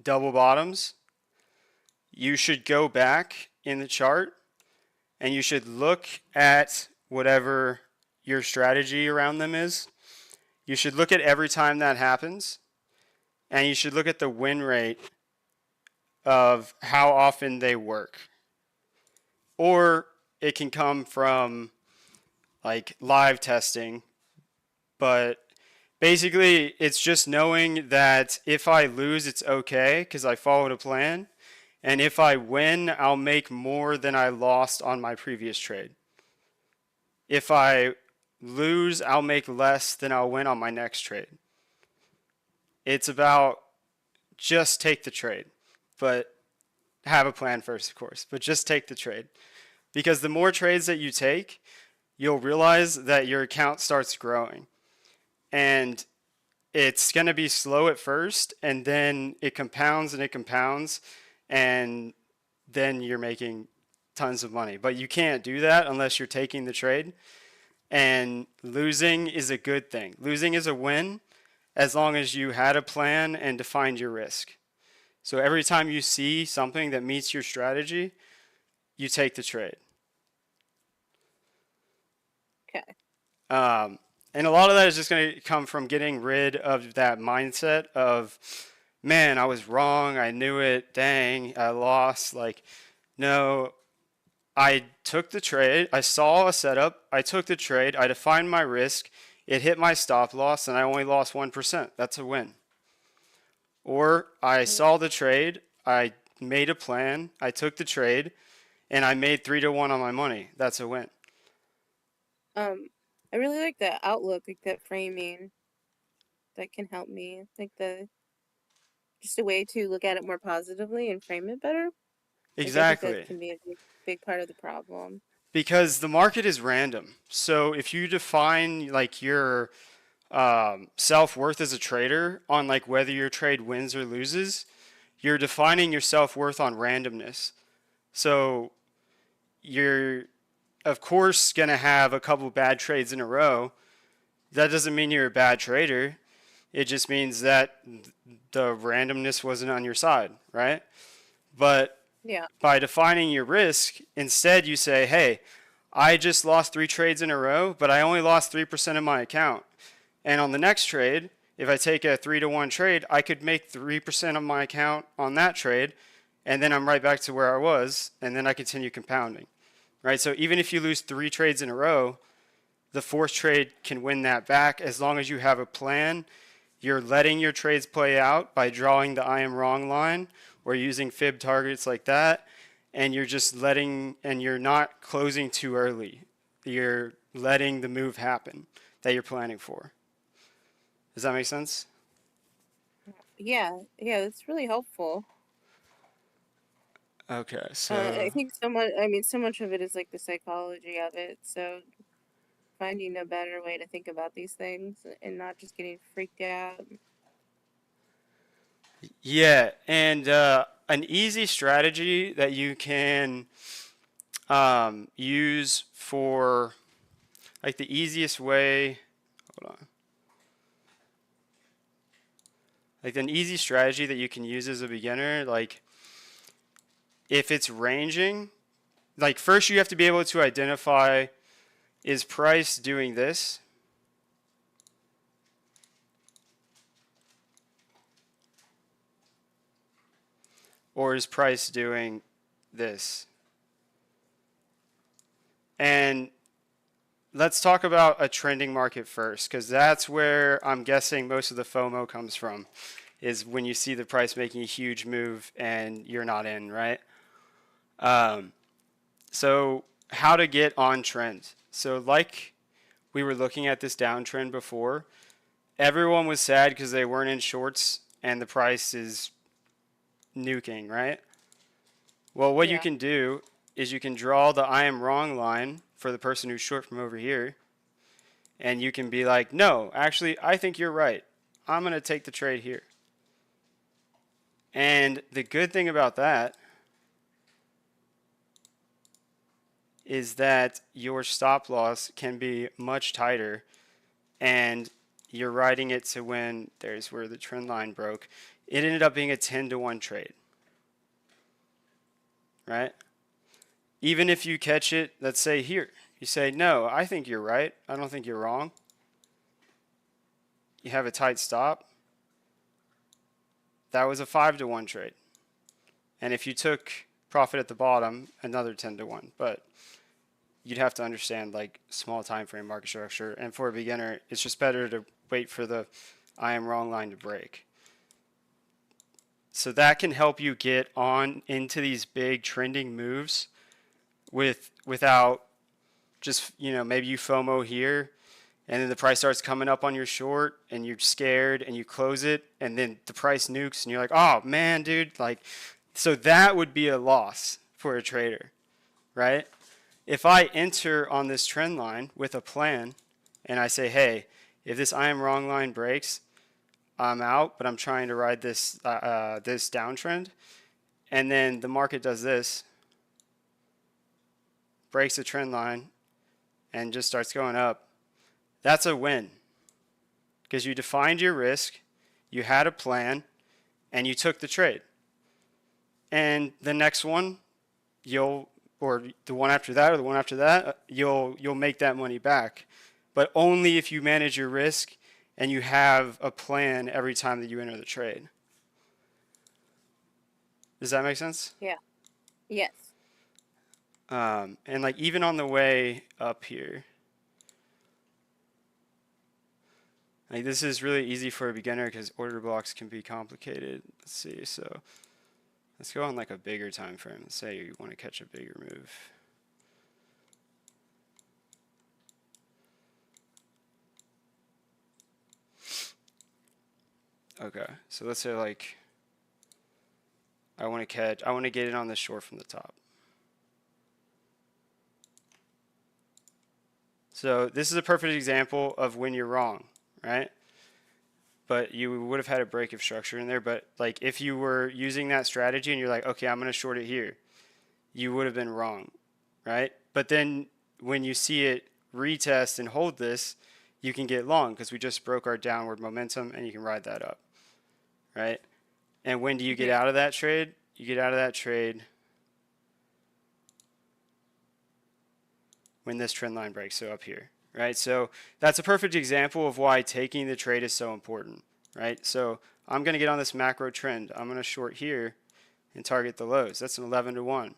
double bottoms, you should go back in the chart and you should look at whatever your strategy around them is. You should look at every time that happens, and you should look at the win rate of how often they work. Or it can come from like live testing, but basically it's just knowing that if I lose, it's okay because I followed a plan. And if I win, I'll make more than I lost on my previous trade. If I lose, I'll make less than I'll win on my next trade. It's about just take the trade, but have a plan first, of course, but just take the trade. Because the more trades that you take, you'll realize that your account starts growing. And it's going to be slow at first, and then it compounds and it compounds, and then you're making tons of money. But you can't do that unless you're taking the trade. And losing is a good thing. Losing is a win as long as you had a plan and defined your risk. So every time you see something that meets your strategy, you take the trade. Okay. And a lot of that is just going to come from getting rid of that mindset of, man, I was wrong. I knew it. Dang, I lost. Like, no, I took the trade. I saw a setup. I took the trade. I defined my risk. It hit my stop loss, and I only lost 1%. That's a win. Or I saw the trade. I made a plan. I took the trade, and I made 3 to 1 on my money. That's a win. I really like that outlook, like that framing that can help me. Like the just a way to look at it more positively and frame it better. Like I think that Exactly. can be a big part of the problem. Because the market is random. So if you define like your self worth as a trader on like whether your trade wins or loses, you're defining your self worth on randomness. So you're, of course, going to have a couple bad trades in a row. That doesn't mean you're a bad trader. It just means that the randomness wasn't on your side, right? But Yeah. by defining your risk, instead you say, hey, I just lost 3 trades in a row, but I only lost 3% of my account. And on the next trade, if I take a 3 to 1 trade, I could make 3% of my account on that trade, and then I'm right back to where I was, and then I continue compounding, right? So even if you lose 3 trades in a row, the fourth trade can win that back as long as you have a plan. You're letting your trades play out by drawing the I am wrong line or using fib targets like that, and you're just letting, and you're not closing too early. You're letting the move happen that you're planning for. Does that make sense? Yeah. Yeah. That's really helpful. Okay, I so think so much. I mean, so much of it is like the psychology of it. So finding a better way to think about these things and not just getting freaked out. yeah, and an easy strategy that you can use for like the easiest way. Hold on. Like an easy strategy that you can use as a beginner, like if it's ranging, like first you have to be able to identify, is price doing this? Or is price doing this? And let's talk about a trending market first, because that's where I'm guessing most of the FOMO comes from, is when you see the price making a huge move and you're not in, right? Um, so how to get on trend. So like we were looking at this downtrend before, everyone was sad because they weren't in shorts and the price is nuking, right? Well, what you Yeah. can do is you can draw the I am wrong line for the person who's short from over here, and you can be like, no, actually, I think you're right. I'm going to take the trade here. And the good thing about that is that your stop loss can be much tighter, and you're riding it to when there's where the trend line broke. It ended up being a 10-to-1 trade, right? Even if you catch it, let's say here, you say, no, I think you're right. I don't think you're wrong. You have a tight stop. That was a 5-to-1 trade. And if you took profit at the bottom, another 10-to-1. But you'd have to understand like small time frame market structure. And for a beginner, it's just better to wait for the I am wrong line to break. So that can help you get on into these big trending moves without just, maybe you FOMO here and then the price starts coming up on your short and you're scared and you close it and then the price nukes and you're like, oh man, dude, like, so that would be a loss for a trader, right? If I enter on this trend line with a plan and I say, hey, if this I am wrong line breaks, I'm out, but I'm trying to ride this this downtrend, and then the market does this, breaks the trend line, and just starts going up, that's a win because you defined your risk, you had a plan, and you took the trade. And the next one, or the one after that, or the one after that, you'll make that money back, but only if you manage your risk and you have a plan every time that you enter the trade. Does that make sense? Yeah. Yes. And like even on the way up here, like this is really easy for a beginner because order blocks can be complicated. Let's see, so let's go on like a bigger time frame. Let's say you want to catch a bigger move. Okay, so let's say like I want to get it on the short from the top. So this is a perfect example of when you're wrong, right? But you would have had a break of structure in there. But like if you were using that strategy and you're like, okay, I'm going to short it here, you would have been wrong, right? But then when you see it retest and hold this, you can get long because we just broke our downward momentum and you can ride that up, right? And when do you get out of that trade? You get out of that trade when this trend line breaks, so up here, right? So that's a perfect example of why taking the trade is so important, right? So I'm going to get on this macro trend. I'm going to short here and target the lows. That's an 11-to-1.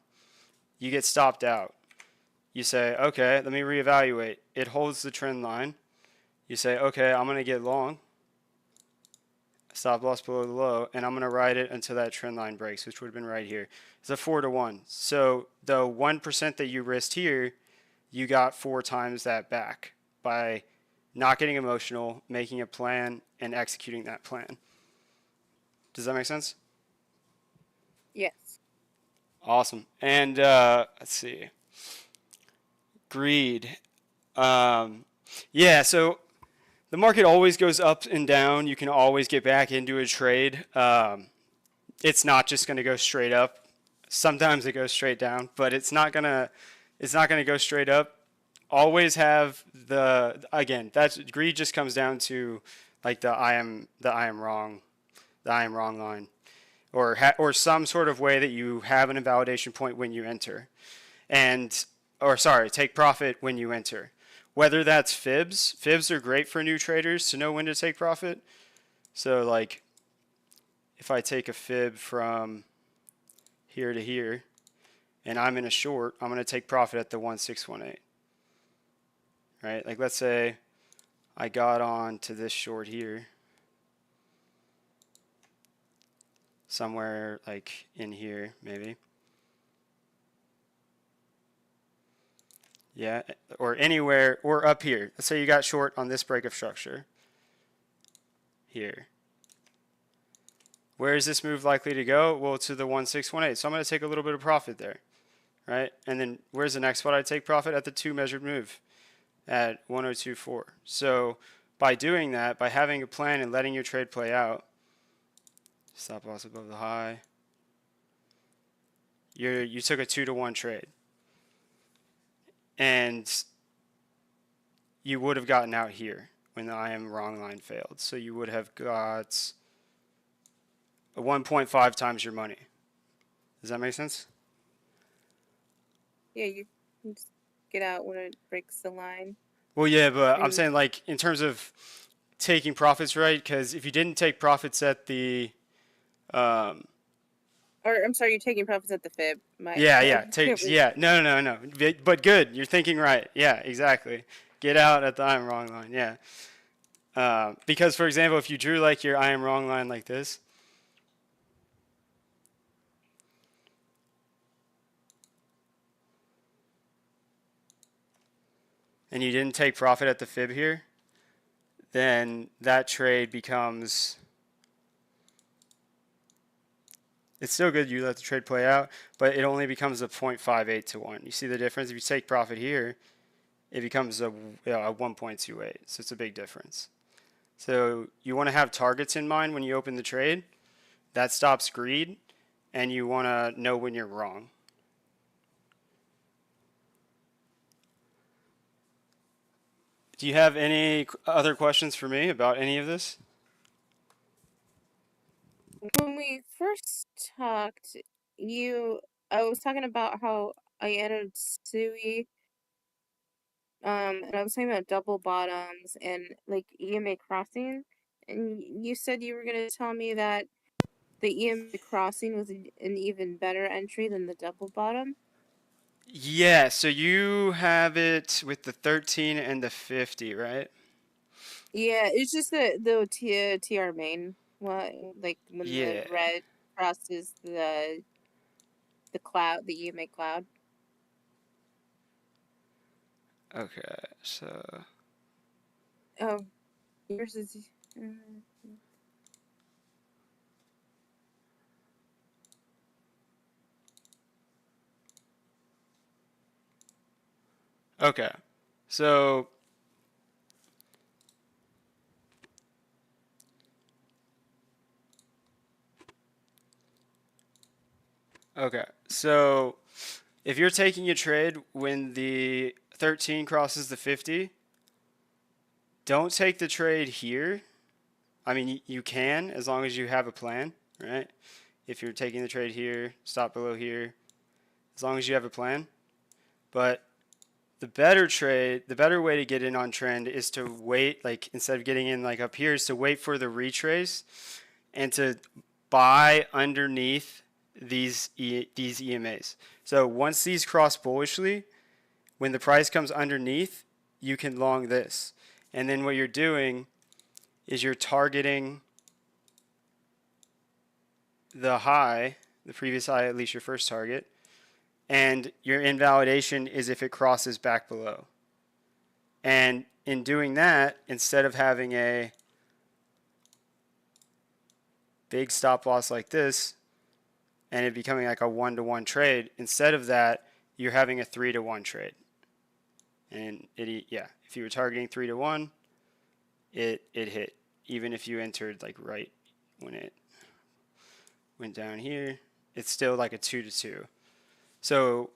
You get stopped out. You say, okay, let me reevaluate. It holds the trend line. You say, okay, I'm going to get long. Stop loss below the low, and I'm going to ride it until that trend line breaks, which would have been right here. It's a 4-to-1. So the 1% that you risked here, you got 4 times that back by not getting emotional, making a plan, and executing that plan. Does that make sense? Yes. Awesome. And let's see. Greed. Yeah, so the market always goes up and down. You can always get back into a trade. It's not just going to go straight up. Sometimes it goes straight down, but it's not going to It's not going to go straight up. Always have the, again, that's greed just comes down to like the I am wrong line, or some sort of way that you have an invalidation point when you enter, and or sorry, take profit when you enter. Whether that's fibs, fibs are great for new traders to know when to take profit. So like if I take a fib from here to here and I'm in a short, I'm going to take profit at the 1618. Right? Like let's say I got on to this short here, somewhere like in here maybe. Yeah, or anywhere, or up here. Let's say you got short on this break of structure here. Where is this move likely to go? Well, to the 1618. So I'm going to take a little bit of profit there, right? And then where's the next spot I take profit? At the 2 measured move at 1024. So by doing that, by having a plan and letting your trade play out, stop loss above the high, you took a 2-to-1 trade. And you would have gotten out here when the I am wrong line failed. So you would have got a 1.5 times your money. Does that make sense? Yeah, you can just get out when it breaks the line. Well, yeah, but I'm And saying like in terms of taking profits, right? Because if you didn't take profits at the, um, or I'm sorry, you're taking profits at the fib. My yeah, take, yeah, no. But good, you're thinking right. Yeah, exactly. Get out at the I am wrong line. Yeah. Because for example, if you drew like your I am wrong line like this, and you didn't take profit at the fib here, then that trade becomes, it's still good you let the trade play out, but it only becomes a 0.58 to 1. You see the difference? If you take profit here, it becomes a 1.28. So it's a big difference. So you want to have targets in mind when you open the trade. That stops greed, and you want to know when you're wrong. Do you have any other questions for me about any of this? when we first talked, I was talking about how I entered Sui, and I was talking about double bottoms and like EMA crossing, and you said you were gonna tell me that the EMA crossing was an even better entry than the double bottom. Yeah, so you have it with the 13 and the 50, right? Yeah, it's just TR main one, like when the Yeah. red crosses the cloud, the EMA cloud. Okay, so Oh, yours is. Uh, okay. So okay. So if you're taking a trade when the 13 crosses the 50, don't take the trade here. I mean, you can as long as you have a plan, right? If you're taking the trade here, stop below here, as long as you have a plan. But the better way to get in on trend is to wait, like instead of getting in like up here, is to wait for the retrace and to buy underneath these EMAs. So once these cross bullishly, when the price comes underneath, you can long this. And then what you're doing is you're targeting the high, the previous high, at least your first target, and your invalidation is if it crosses back below. And in doing that, instead of having a big stop loss like this and it becoming like a 1-to-1 trade, instead of that, you're having a 3-to-1 trade. And yeah, if you were targeting 3-to-1, it hit, even if you entered like right when it went down here, it's still like a 2-to-2. So,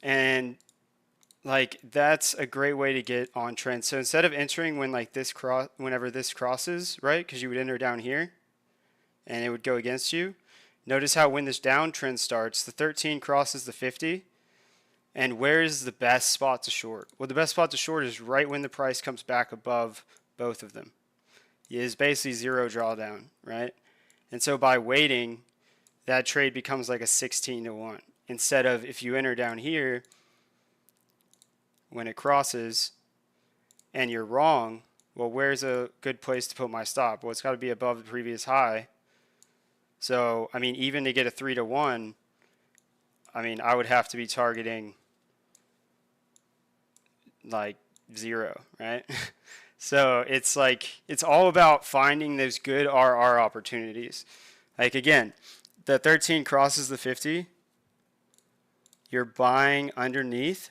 and like that's a great way to get on trend. So instead of entering when like this cross, whenever this crosses, right? Because you would enter down here and it would go against you. Notice how when this downtrend starts, the 13 crosses the 50. And where is the best spot to short? Well, the best spot to short is right when the price comes back above both of them. It is basically zero drawdown, right? And so by waiting, that trade becomes like a 16 to 1. Instead of if you enter down here when it crosses and you're wrong, well, where's a good place to put my stop? Well, it's got to be above the previous high. So, I mean, even to get a 3 to 1, I mean, I would have to be targeting like zero, right? So it's like, it's all about finding those good RR opportunities. Like, again, the 13 crosses the 50, you're buying underneath.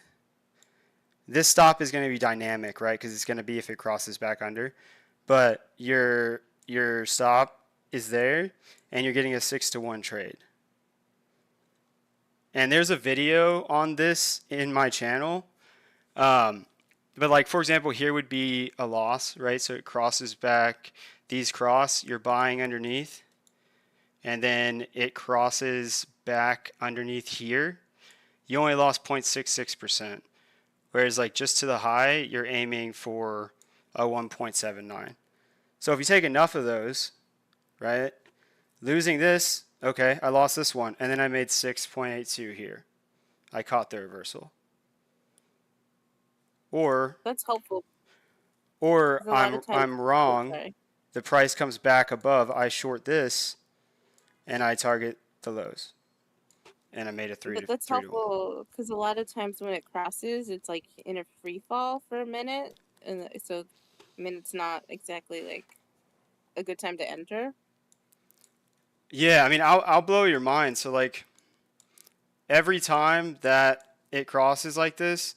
This stop is going to be dynamic, right? Because it's going to be if it crosses back under. But your stop is there, and you're getting a 6 to 1 trade. And there's a video on this in my channel. But like, for example, here would be a loss, right? So it crosses back, these cross, you're buying underneath, and then it crosses back underneath here. You only lost 0.66%. Whereas like just to the high, you're aiming for a 1.79. So if you take enough of those, right? Losing this, okay, I lost this one, and then I made 6.82 here. I caught the reversal. Or That's helpful or because a lot I'm of times, I'm oh, wrong. sorry. The price comes back above, I short this and I target the lows. And I made a But that's 3 to 1. helpful because a lot of times when it crosses, it's like in a free fall for a minute, and so I mean it's not exactly like a good time to enter. Yeah, I mean I'll blow your mind. So like every time that it crosses like this,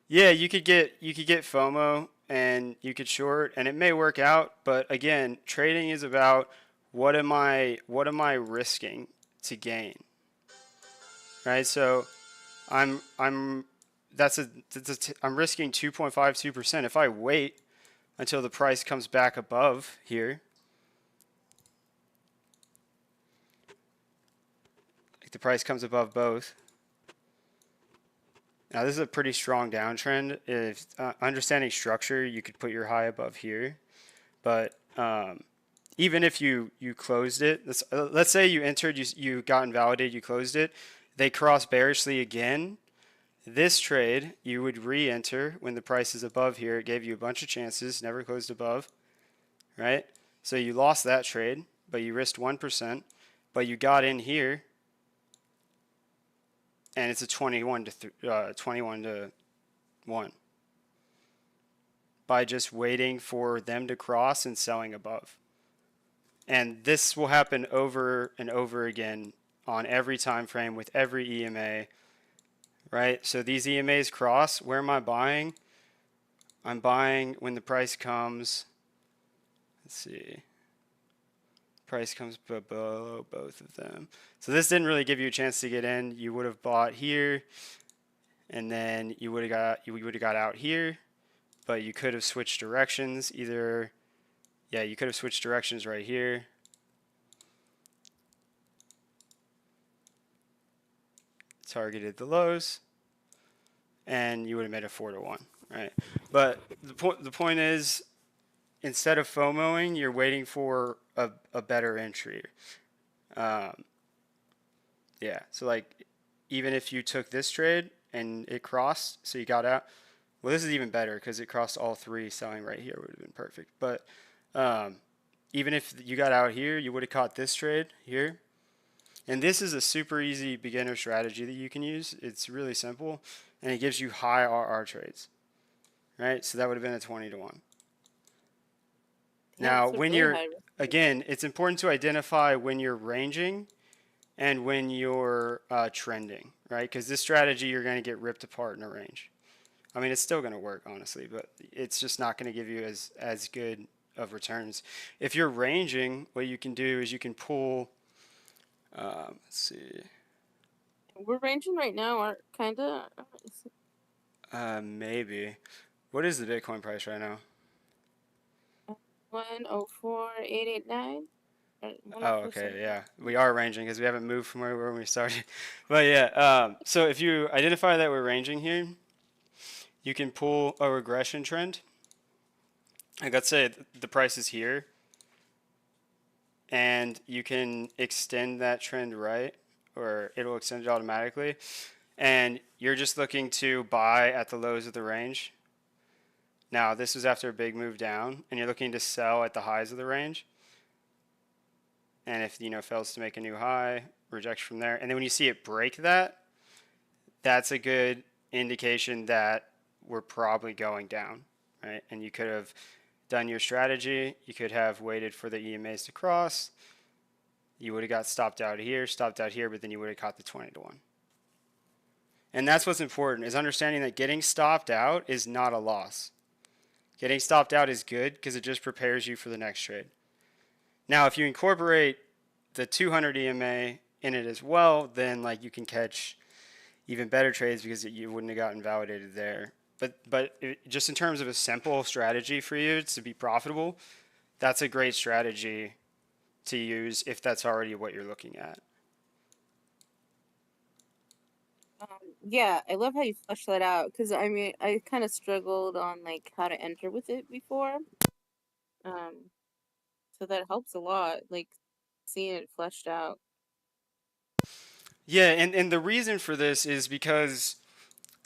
yeah, you could get FOMO and you could short and it may work out, but again, trading is about what am I risking to gain, right? So I'm I'm risking 2.52%. If I wait until the price comes back above here, like the price comes above both. Now this is a pretty strong downtrend. If understanding structure, you could put your high above here, but even if you closed it, let's say you entered, you got invalidated, you closed it, they cross bearishly again. This trade, you would re-enter when the price is above here. It gave you a bunch of chances, never closed above, right? So you lost that trade, but you risked 1%, but you got in here, and it's a 21 to 1 by just waiting for them to cross and selling above. And this will happen over and over again on every time frame with every EMA, right? So these EMAs cross. Where am I buying? I'm buying when the price comes. Let's see. Price comes below both of them. So this didn't really give you a chance to get in. You would have bought here, and then you would have got out here, but you could have switched directions. Either, yeah, you could have switched directions right here. Targeted the lows, and you would have made a 4 to 1, right? But the point is, instead of FOMOing, you're waiting for a better entry. Um, yeah, so like even if you took this trade and it crossed, so you got out. Well, this is even better because it crossed all three. Selling right here would have been perfect. But um, even if you got out here, you would have caught this trade here. And this is a super easy beginner strategy that you can use. It's really simple, and it gives you high RR trades, right? So that would have been a 20 to 1. Yeah, Now, it's a when really you're, high risk. again, it's important to identify when you're ranging and when you're trending, right? Because this strategy, you're going to get ripped apart in a range. I mean, it's still going to work, honestly, but it's just not going to give you as good of returns. If you're ranging, what you can do is you can pull, let's see, We're ranging right now, are kind of. Maybe. What is the Bitcoin price right now? 104,889 or Oh, okay, 104,700. yeah. We are ranging because we haven't moved from where we were when we started. But yeah, so if you identify that we're ranging here, you can pull a regression trend. Like let's say the price is here, and you can extend that trend right, or it'll extend it automatically. And you're just looking to buy at the lows of the range. Now, this was after a big move down, and you're looking to sell at the highs of the range. And if fails to make a new high, rejection from there. And then when you see it break that, that's a good indication that we're probably going down, right? And you could have done your strategy. You could have waited for the EMAs to cross. You would have got stopped out here, but then you would have caught the 20 to 1. And that's what's important, is understanding that getting stopped out is not a loss. Getting stopped out is good because it just prepares you for the next trade. Now, if you incorporate the 200 EMA in it as well, then like you can catch even better trades because you wouldn't have gotten validated there. But just in terms of a simple strategy for you to be profitable, that's a great strategy to use if that's already what you're looking at. Um, yeah, I love how you flesh that out because I mean, I kind of struggled on like how to enter with it before. Um, so that helps a lot, like seeing it fleshed out. Yeah, and the reason for this is because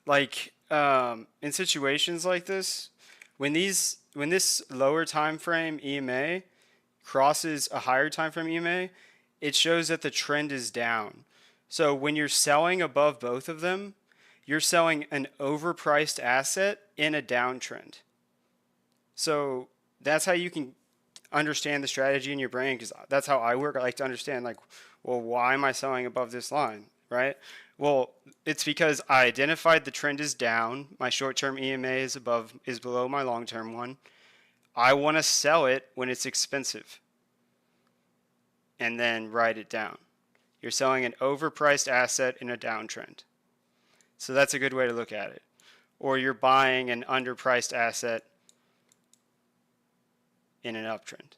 like in situations like this, when this lower time frame EMA crosses a higher time frame EMA, it shows that the trend is down. So when you're selling above both of them, you're selling an overpriced asset in a downtrend. So that's how you can understand the strategy in your brain, because that's how I work. I like to understand, like, well, why am I selling above this line, right? Well, it's because I identified the trend is down. My short-term EMA is below my long-term one. I want to sell it when it's expensive and then write it down. You're selling an overpriced asset in a downtrend. So that's a good way to look at it. Or you're buying an underpriced asset in an uptrend.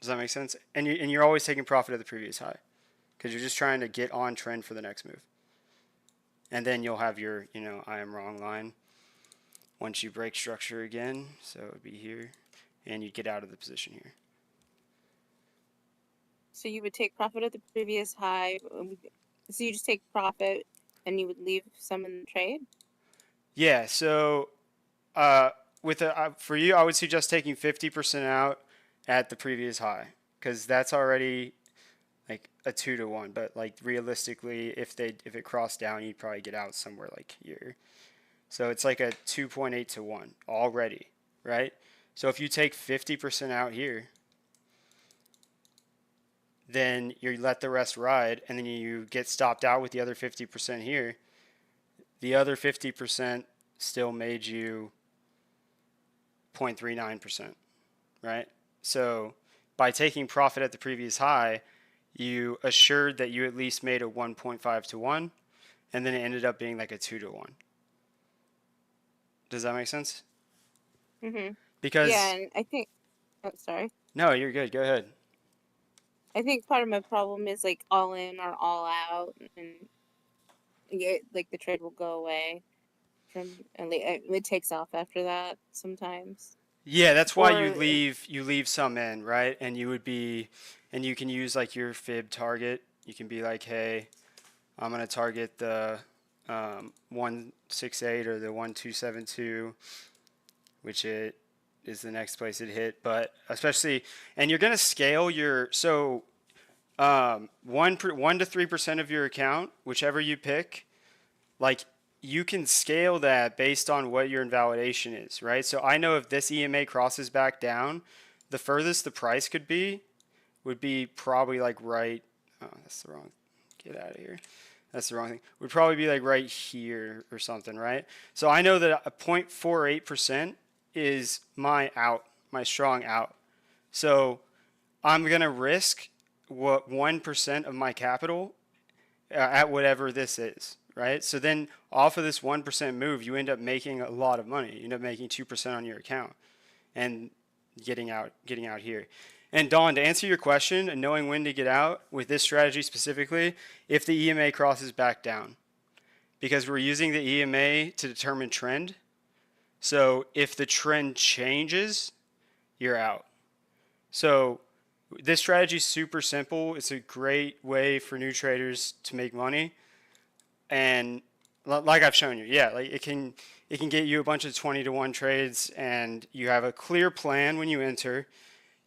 Does that make sense? And you're always taking profit at the previous high because you're just trying to get on trend for the next move. And then you'll have your, I am wrong line once you break structure again. So it would be here. And you'd get out of the position here. So you would take profit at the previous high. So you just take profit and you would leave some in the trade? Yeah. So uh, for you, I would suggest taking 50% out at the previous high because that's already like a 2 to 1. But like realistically, if it crossed down, you'd probably get out somewhere like here. So it's like a 2.8 to 1 already, right? So if you take 50% out here, then you let the rest ride, and then you get stopped out with the other 50% here. The other 50% still made you 0.39%, right? So by taking profit at the previous high, you assured that you at least made a 1.5 to 1, and then it ended up being like a 2 to 1. Does that make sense? Mm-hmm. Yeah, Because, and I think, oh, sorry. no, you're good. Go ahead. I think part of my problem is like all in or all out, and yeah, like the trade will go away from, and it takes off after that sometimes. Yeah, that's why you Or leave some in, right? And you can use like your fib target. You can be like, hey, I'm gonna target the 168 or the 1272, which it is the next place it hit. But especially, and you're gonna scale your 1 to 3% of your account, whichever you pick, like you can scale that based on what your invalidation is, right? So I know if this EMA crosses back down, the furthest the price could be would be probably like right. Oh, that's the wrong. Get out of here. That's the wrong thing. Would probably be like right here or something, right? So I know that a 0.48% is my out, my strong out. So I'm gonna risk what 1% of my capital at whatever this is, right? So then off of this 1% move, you end up making a lot of money. You end up making 2% on your account and getting out here. And Don, to answer your question and knowing when to get out with this strategy specifically, if the EMA crosses back down, because we're using the EMA to determine trend. So if the trend changes, you're out. So this strategy is super simple. It's a great way for new traders to make money. And like I've shown you, yeah, like it can get you a bunch of 20 to 1 trades, and you have a clear plan when you enter.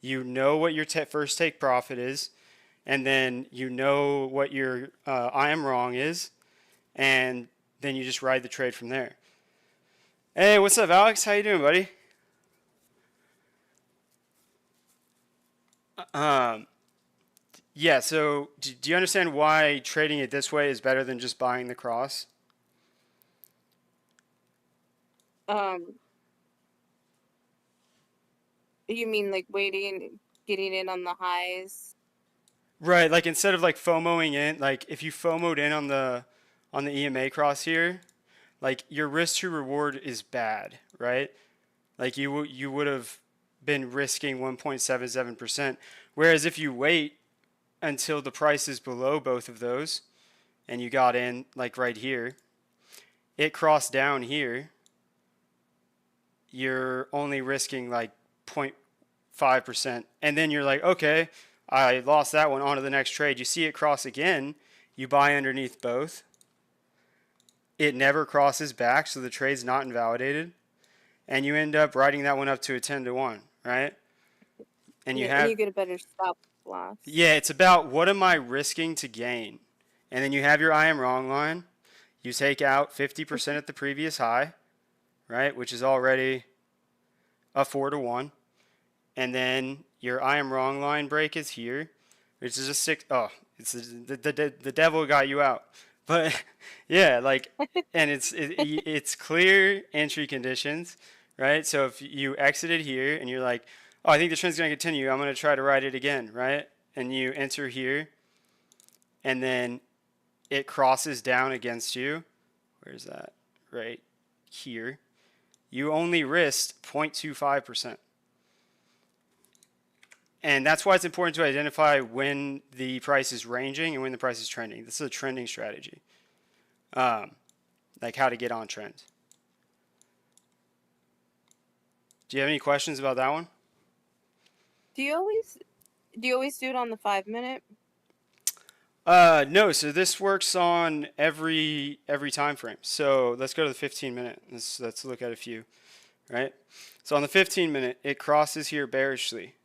You know what your first take profit is, and then you know what your I am wrong is, and then you just ride the trade from there. Hey, what's up, Alex? How you doing, buddy? Um, yeah. So, do you understand why trading it this way is better than just buying the cross? Um, you mean like waiting, getting in on the highs? Right. Like instead of like FOMOing in, like if you FOMOed in on the EMA cross here, like your risk to reward is bad, right? Like you would have been risking 1.77%. Whereas if you wait until the price is below both of those and you got in like right here, it crossed down here, you're only risking like 0.5%. And then you're like, okay, I lost that one, on to the next trade. You see it cross again, you buy underneath both. It never crosses back, so the trade's not invalidated. And you end up writing that one up to a 10 to 1, right? And you Yeah, and have, you get a better stop loss. yeah, it's about what am I risking to gain? And then you have your I am wrong line. You take out 50% at the previous high, right? Which is already a 4 to 1. And then your I am wrong line break is here, which is a 6. Oh, it's the devil got you out. But yeah, like, and it's clear entry conditions, right? So if you exited here and you're like, oh, I think the trend's going to continue, I'm going to try to ride it again, right? And you enter here, and then it crosses down against you. Where's that? Right here. You only risked 0.25%. And that's why it's important to identify when the price is ranging and when the price is trending. This is a trending strategy, like how to get on trend. Do you have any questions about that one? Do you always do you always do it on the 5 minute? No. So this works on every time frame. So let's go to the 15 minute. Let's look at a few. Right. So on the 15 minute, it crosses here bearishly,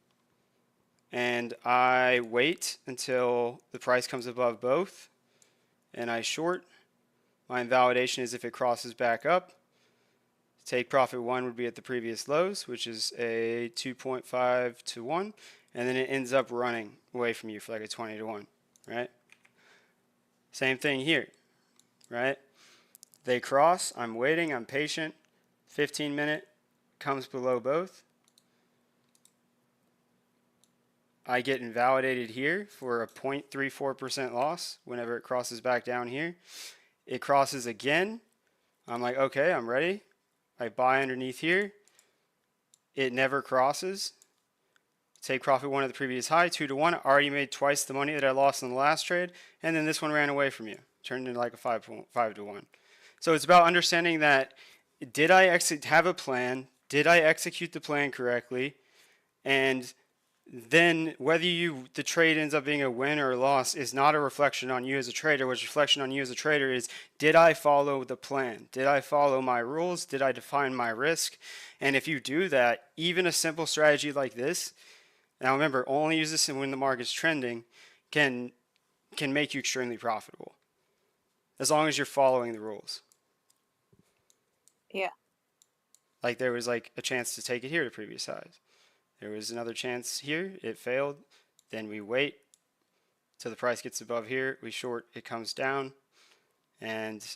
and I wait until the price comes above both, and I short. My invalidation is if it crosses back up. Take profit 1 would be at the previous lows, which is a 2.5 to 1, and then it ends up running away from you for like a 20 to 1, right? Same thing here, right? They cross, I'm waiting, I'm patient. 15 minute comes below both. I get invalidated here for a 0.34% loss whenever it crosses back down here. It crosses again. I'm like, okay, I'm ready. I buy underneath here. It never crosses. Take profit 1 at the previous high, 2 to 1. I already made twice the money that I lost in the last trade, and then this one ran away from you. Turned into like a 5 to 1. So it's about understanding that, did I have a plan? Did I execute the plan correctly? And then whether the trade ends up being a win or a loss is not a reflection on you as a trader. What's a reflection on you as a trader is, did I follow the plan? Did I follow my rules? Did I define my risk? And if you do that, even a simple strategy like this, now remember, only use this when the market's trending, can make you extremely profitable, as long as you're following the rules. Yeah. Like there was like a chance to take it here to previous highs. There was another chance here, it failed. Then we wait till the price gets above here. We short, it comes down and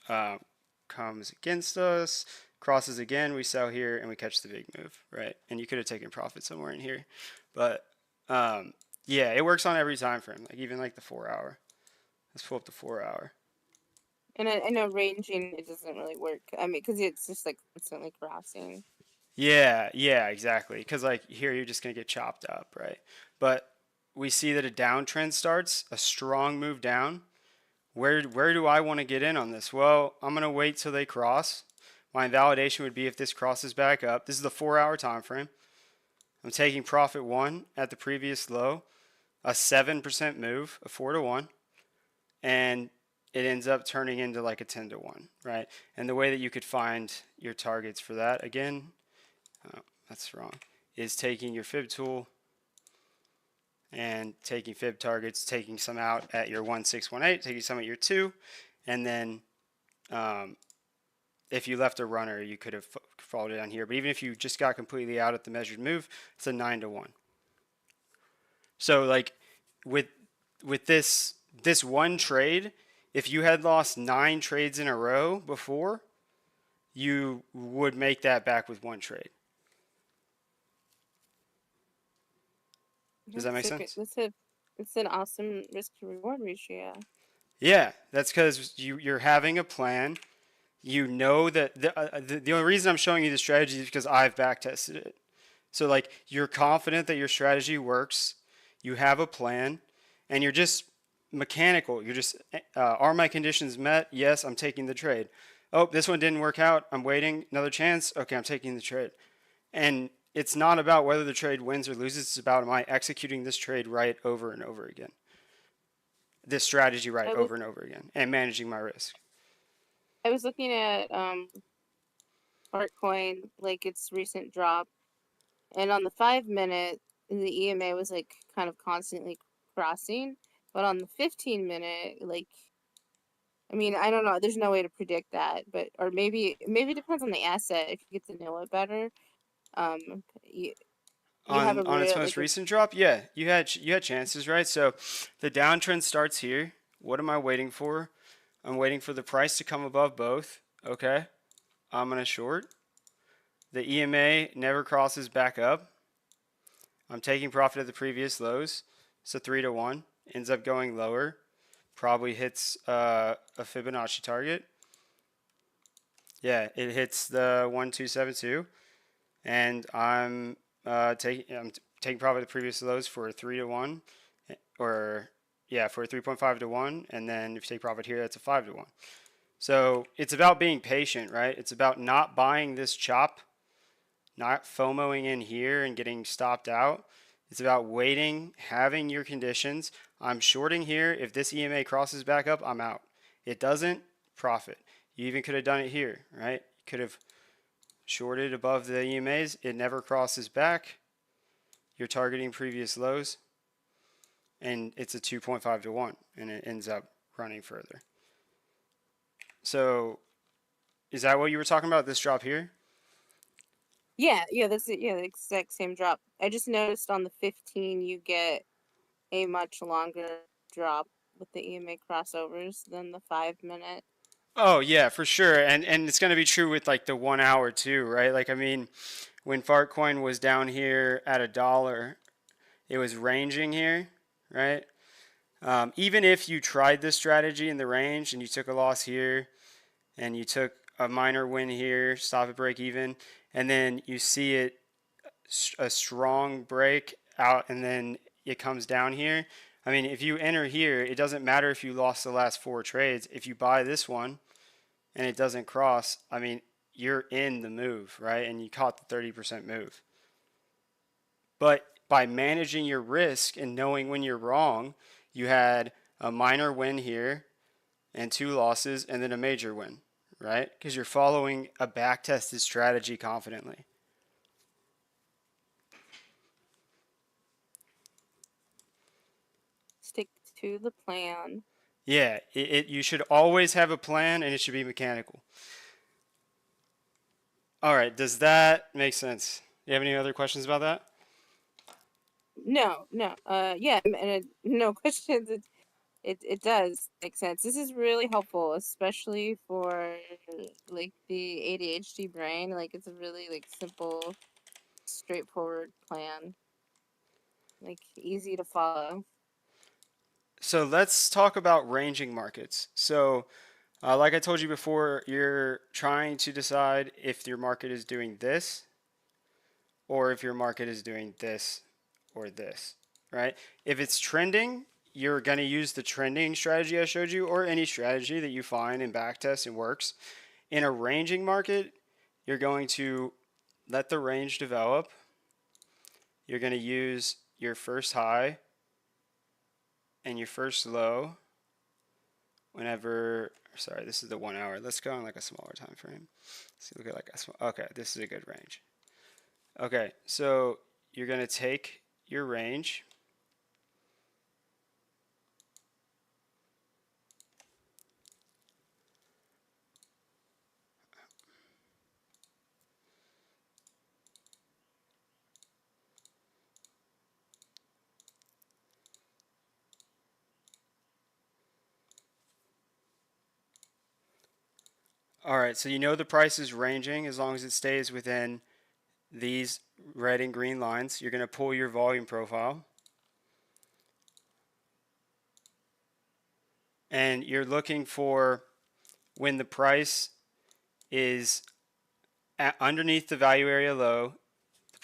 comes against us. Crosses again, we sell here and we catch the big move, right? And you could have taken profit somewhere in here, but yeah, it works on every time frame, like even like the 4 hour. Let's pull up the 4 hour. And I know ranging it doesn't really work. I mean, because it's just like constantly crossing. Yeah, yeah, exactly. Because like here, you're just gonna get chopped up, right? But we see that a downtrend starts, a strong move down. Where do I want to get in on this? Well, I'm gonna wait till they cross. My invalidation would be if this crosses back up. This is the 4 hour time frame. I'm taking profit one at the previous low, a 7% move, a 4 to 1, and it ends up turning into like a 10 to 1, right? And the way that you could find your targets for that, again, oh, that's wrong, is taking your fib tool and taking fib targets, taking some out at your 1618, taking some at your 2, and then um, if you left a runner, you could have followed down here. But even if you just got completely out at the measured move, it's a 9 to 1. So like with this one trade, if you had lost 9 trades in a row before, you would make that back with one trade. Does that make That's a good, sense? that's an awesome risk to reward ratio. Yeah, that's because you're having a plan. You know that the only reason I'm showing you the strategy is because I've back tested it. So like you're confident that your strategy works. You have a plan, and you're just mechanical. You're just are my conditions met? Yes, I'm taking the trade. Oh, this one didn't work out. I'm waiting another chance. Okay, I'm taking the trade. And it's not about whether the trade wins or loses. It's about am I executing this trade right over and over again, this strategy right I was over and over again, and managing my risk. I was looking at Fartcoin, like its recent drop, and on the 5 minute, the EMA was like kind of constantly crossing, but on the 15 minute, like I mean, I don't know. There's no way to predict that, but or maybe it depends on the asset. If you get to know it better, you have a On its real most like a recent drop, yeah, you had chances, right? So the downtrend starts here. What am I waiting for? I'm waiting for the price to come above both. Okay, I'm gonna short. The EMA never crosses back up. I'm taking profit at the previous lows. So 3 to 1 ends up going lower. Probably hits a Fibonacci target. Yeah, it hits the 1272, and I'm taking profit at the previous lows for a 3 to 1, or yeah, for a 3.5 to 1, and then if you take profit here, that's a 5 to 1. So it's about being patient, right? It's about not buying this chop, not FOMOing in here and getting stopped out. It's about waiting, having your conditions. I'm shorting here. If this EMA crosses back up, I'm out. It doesn't, profit. You even could have done it here, right? You could have shorted above the EMAs. It never crosses back. You're targeting previous lows, and it's a 2.5 to 1, and it ends up running further. So, is that what you were talking about? This drop here? yeah, that's it. Yeah, the exact same drop. I just noticed on the 15 you get a much longer drop with the EMA crossovers than the 5 minute. Oh yeah, for sure, and it's gonna be true with like the 1 hour too, right? Like I mean, when Fartcoin was down here at $1, it was ranging here, right? Even if you tried this strategy in the range and you took a loss here and you took a minor win here, stop at break even, and then you see it a strong break out and then it comes down here. I mean, if you enter here, it doesn't matter if you lost the last 4 trades. If you buy this one and it doesn't cross, I mean, you're in the move, right? And you caught the 30% move. But by managing your risk and knowing when you're wrong, you had a minor win here and 2 losses and then a major win, right? Because you're following a back tested strategy confidently. Stick to the plan. Yeah, you should always have a plan and it should be mechanical. All right, does that make sense? Do you have any other questions about that? No, no. Yeah, and no questions. It does make sense. This is really helpful, especially for like the ADHD brain. Like it's a really like simple, straightforward plan. Like easy to follow. So let's talk about ranging markets. So Like I told you before, you're trying to decide if your market is doing this or if your market is doing this or this, right? If it's trending, you're going to use the trending strategy I showed you or any strategy that you find and backtest and works. In a ranging market, you're going to let the range develop. You're going to use your first high and your first low whenever, sorry, this is the 1 hour. Let's go on like a smaller time frame. Let's look at like a small, okay, this is a good range. Okay, so you're going to take your range. All right, so you know the price is ranging as long as it stays within these red and green lines. You're going to pull your volume profile. And you're looking for when the price is underneath the value area low,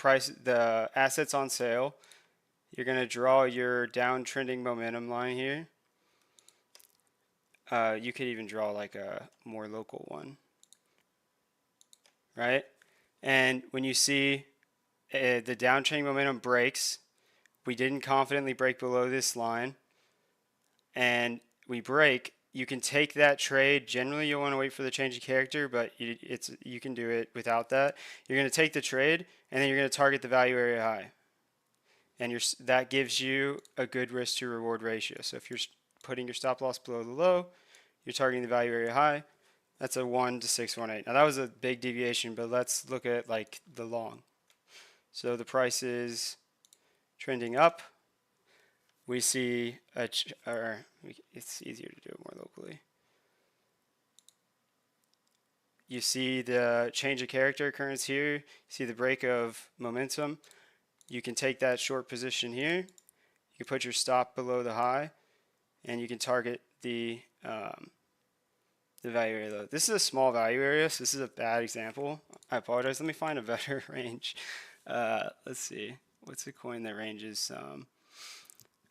the assets on sale. You're going to draw your downtrending momentum line here. You could even draw like a more local one, right? And when you see the downtrending momentum breaks, we didn't confidently break below this line, and we break, you can take that trade. Generally, you'll want to wait for the change of character, but you can do it without that. You're going to take the trade, and then you're going to target the value area high, and that gives you a good risk to reward ratio. So if you're putting your stop loss below the low, you're targeting the value area high. That's a 1 to 618. Now that was a big deviation, but let's look at like the long. So the price is trending up. We see it's easier to do it more locally. You see the change of character occurrence here. You see the break of momentum. You can take that short position here. You can put your stop below the high, and you can target the value area low. This is a small value area, so this is a bad example. I apologize. Let me find a better range. Let's see. What's a coin that ranges some?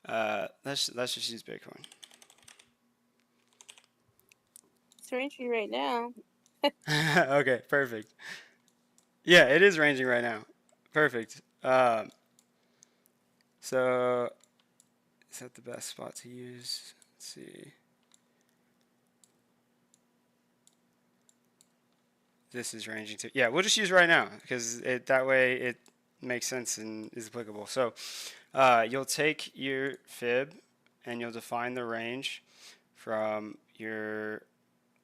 Let's just use Bitcoin. It's ranging right now. Okay, perfect. Yeah, it is ranging right now. Perfect. So is that the best spot to use? Let's see. This is ranging to, yeah, we'll just use right now because that way it makes sense and is applicable. So you'll take your fib and you'll define the range from your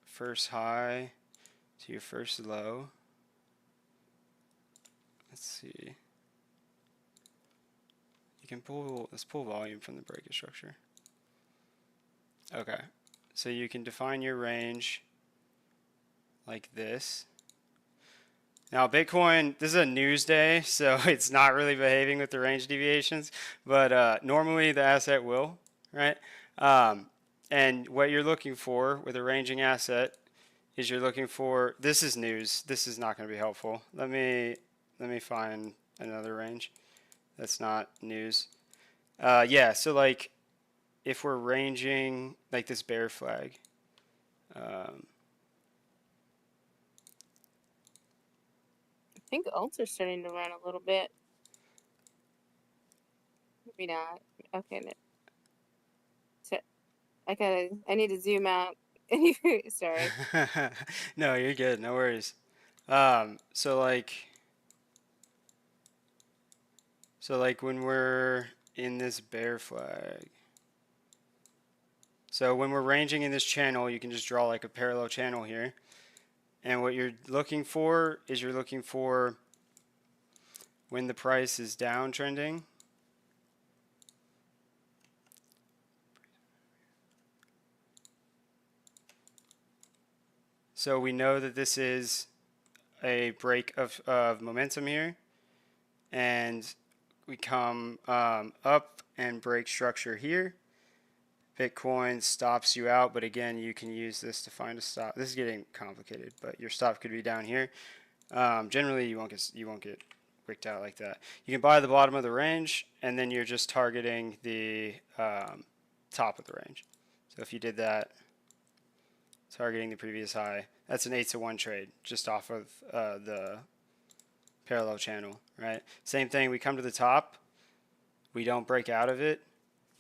first high to your first low. Let's see. Let's pull volume from the breaker structure. Okay, so you can define your range like this. Now Bitcoin, this is a news day, so it's not really behaving with the range deviations, but normally the asset will, right? And what you're looking for with a ranging asset is you're looking for, this is news, this is not going to be helpful. Let me find another range that's not news. Yeah, so like if we're ranging like this bear flag, I think alts are starting to run a little bit. Maybe not. Okay, no. So I need to zoom out. Sorry. no, you're good, no worries. So like when we're in this bear flag, so when we're ranging in this channel, you can just draw like a parallel channel here. And what you're looking for is you're looking for when the price is downtrending. So we know that this is a break of momentum here. And we come up and break structure here. Bitcoin stops you out, but again, you can use this to find a stop. This is getting complicated, but your stop could be down here. Generally, you won't get wicked out like that. You can buy the bottom of the range, and then you're just targeting the top of the range. So if you did that, targeting the previous high, that's an 8-to-1 trade just off of the parallel channel, right? Same thing. We come to the top, we don't break out of it.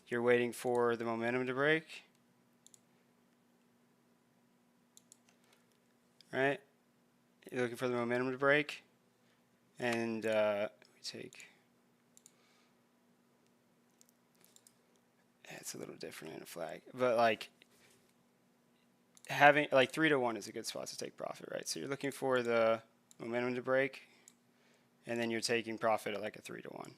You're waiting for the momentum to break, right? You're looking for the momentum to break, and we take. It's a little different in a flag, but like having like 3-to-1 is a good spot to take profit, right? So you're looking for the momentum to break, and then you're taking profit at like a 3-to-1.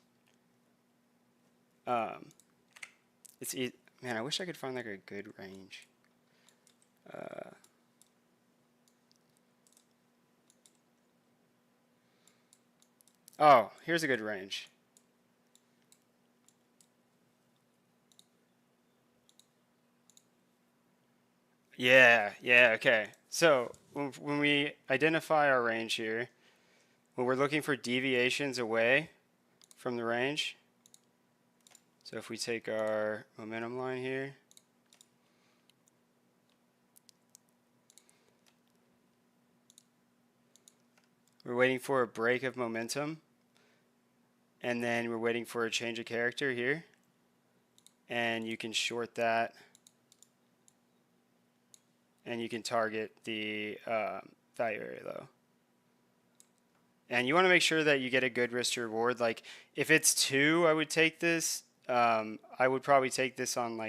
It's man, I wish I could find like a good range. Oh, here's a good range. Yeah, okay. So when we identify our range here, when we're looking for deviations away from the range, so if we take our momentum line here, we're waiting for a break of momentum, and then we're waiting for a change of character here, and you can short that, and you can target the value area low. And you want to make sure that you get a good risk to reward. Like if it's 2, I would take this. I would probably take this on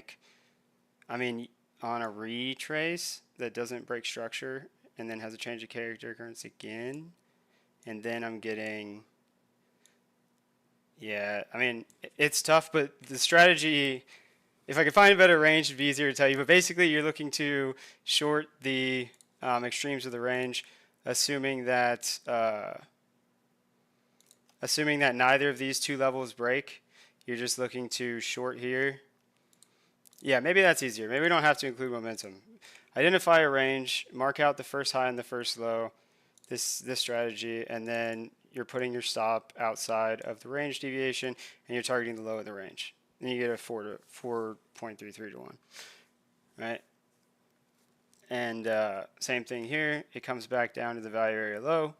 on a retrace that doesn't break structure and then has a change of character occurrence again. And then I'm getting, yeah, it's tough, but the strategy, if I could find a better range, it'd be easier to tell you. But basically, you're looking to short the extremes of the range, assuming that neither of these two levels break. You're just looking to short here. Yeah, maybe that's easier. Maybe we don't have to include momentum. Identify a range, mark out the first high and the first low, this strategy, and then you're putting your stop outside of the range deviation, and you're targeting the low of the range. Then you get a 4.33-to-1, right? And same thing here. It comes back down to the value area low.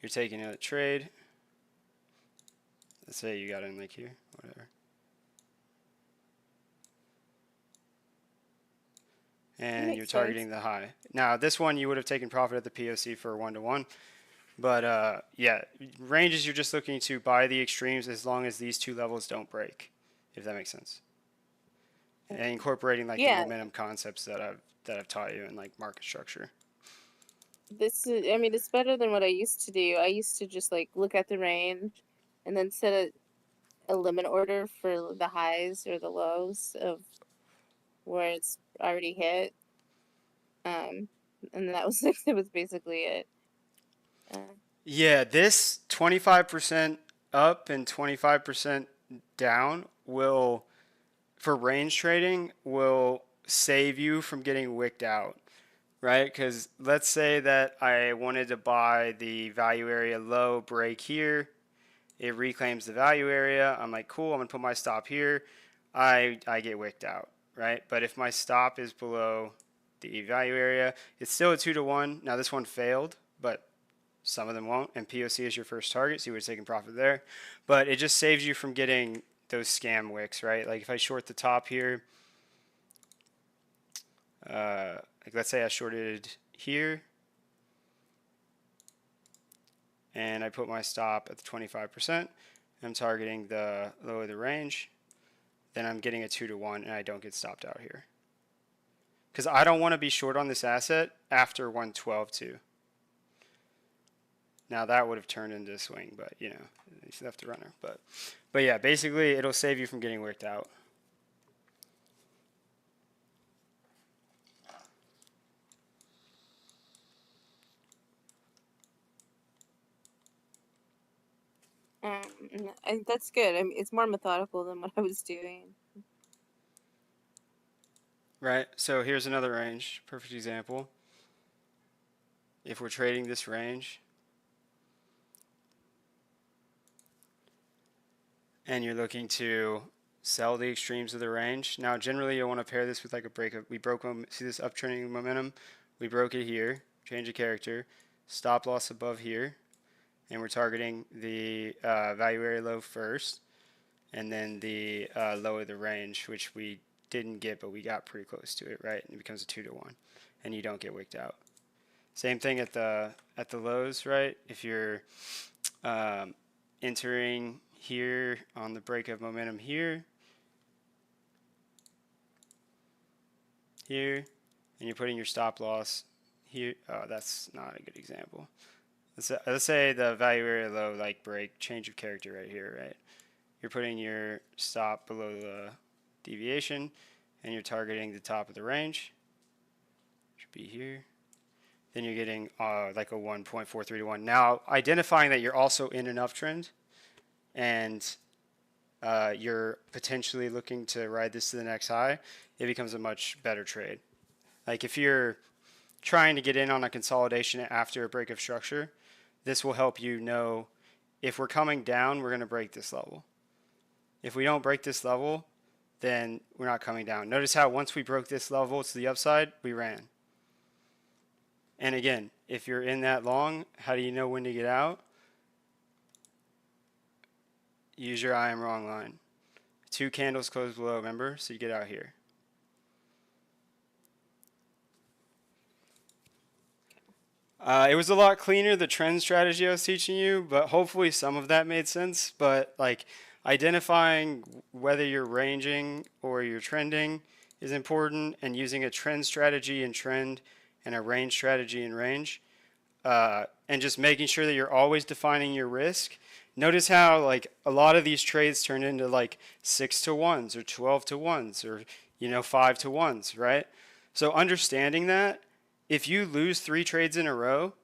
You're taking a trade. Let's say you got in like here, whatever. And you're targeting the high. Now, this one you would have taken profit at the POC for 1-to-1. But yeah, ranges you're just looking to buy the extremes as long as these two levels don't break, if that makes sense. And incorporating like the momentum concepts that I've taught you in like market structure. This is, I mean, it's better than what I used to do. I used to just like look at the range and then set a limit order for the highs or the lows of where it's already hit. And that was that was basically it. Yeah, this 25% up and 25% down will, for range trading, will save you from getting wicked out, right? Because let's say that I wanted to buy the value area low break here. It reclaims the value area. I'm like, cool, I'm going to put my stop here. I get wicked out, right? But if my stop is below the value area, it's still a 2-to-1. Now, this one failed, but some of them won't, and POC is your first target, so you would have taken profit there. But it just saves you from getting those scam wicks, right? Like if I short the top here, like let's say I shorted here, and I put my stop at the 25%, I'm targeting the low of the range, then I'm getting a 2-to-1, and I don't get stopped out here. Because I don't want to be short on this asset after 112 too. Now that would have turned into a swing, but you know, you left the runner. But yeah, basically it'll save you from getting wicked out. And that's good. I mean, it's more methodical than what I was doing. right? So here's another range, perfect example. If we're trading this range and you're looking to sell the extremes of the range. Now, generally, you'll want to pair this with like a breakup. We broke, see this uptrending momentum? We broke it here, change of character, stop loss above here, and we're targeting the value area low first, and then the low of the range, which we didn't get, but we got pretty close to it, right? And it becomes a 2-to-1, and you don't get wicked out. Same thing at the lows, right? If you're entering here on the break of momentum here, and you're putting your stop loss here. Oh, that's not a good example. Let's say the value area low, like break, change of character right here, right? You're putting your stop below the deviation, and you're targeting the top of the range. Should be here. Then you're getting like a 1.43 to 1. Now, identifying that you're also in an uptrend, and you're potentially looking to ride this to the next high, it becomes a much better trade. Like if you're trying to get in on a consolidation after a break of structure, this will help you know if we're coming down, we're going to break this level. If we don't break this level, then we're not coming down. Notice how once we broke this level to the upside, we ran. And again, if you're in that long, how do you know when to get out? Use your I am wrong line. 2 candles close below, remember? So you get out here. It was a lot cleaner, the trend strategy I was teaching you, but hopefully some of that made sense. But like identifying whether you're ranging or you're trending is important, and using a trend strategy in trend and a range strategy in range, and just making sure that you're always defining your risk. Notice how like a lot of these trades turn into like 6-to-1s or 12-to-1s or 5-to-1s, right? So understanding that, if you lose 3 trades in a row,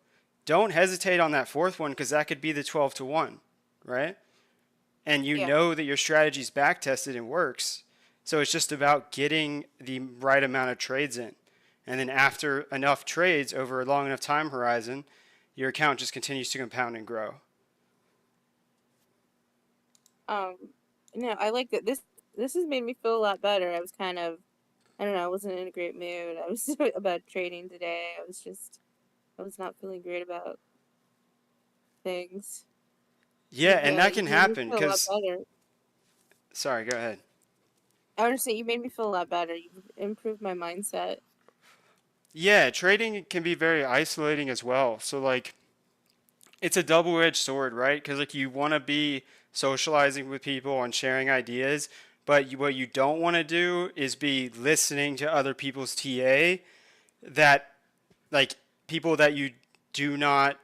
don't hesitate on that 4th one, because that could be the 12-to-1, right? And you Yeah. know that your strategy's back tested and works. So it's just about getting the right amount of trades in. And then after enough trades over a long enough time horizon, your account just continues to compound and grow. Um, no, I like that. This has made me feel a lot better. I was kind of, I don't know, I wasn't in a great mood. I was about trading today. I was not feeling great about things. Yeah, and that You can made me happen feel a lot because, better. sorry, go ahead. I want to say you made me feel a lot better. You've improved my mindset. Yeah, trading can be very isolating as well. So like it's a double-edged sword, right? Because like you want to be socializing with people and sharing ideas, but what you don't want to do is be listening to other people's TA, that like people that you do not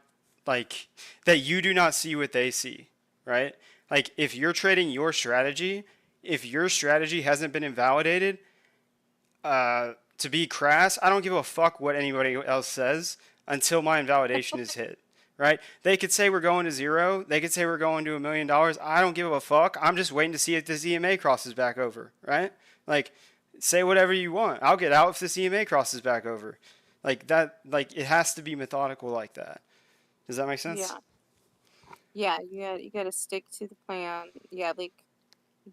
like, that you do not see what they see, right? Like if you're trading your strategy, if your strategy hasn't been invalidated, to be crass, I don't give a fuck what anybody else says until my invalidation is hit, right? They could say we're going to zero. They could say we're going to $1 million. I don't give a fuck. I'm just waiting to see if this EMA crosses back over, right? Like, say whatever you want. I'll get out if this EMA crosses back over. Like that, like it has to be methodical like that. Does that make sense? Yeah. Yeah, you gotta stick to the plan. Yeah, like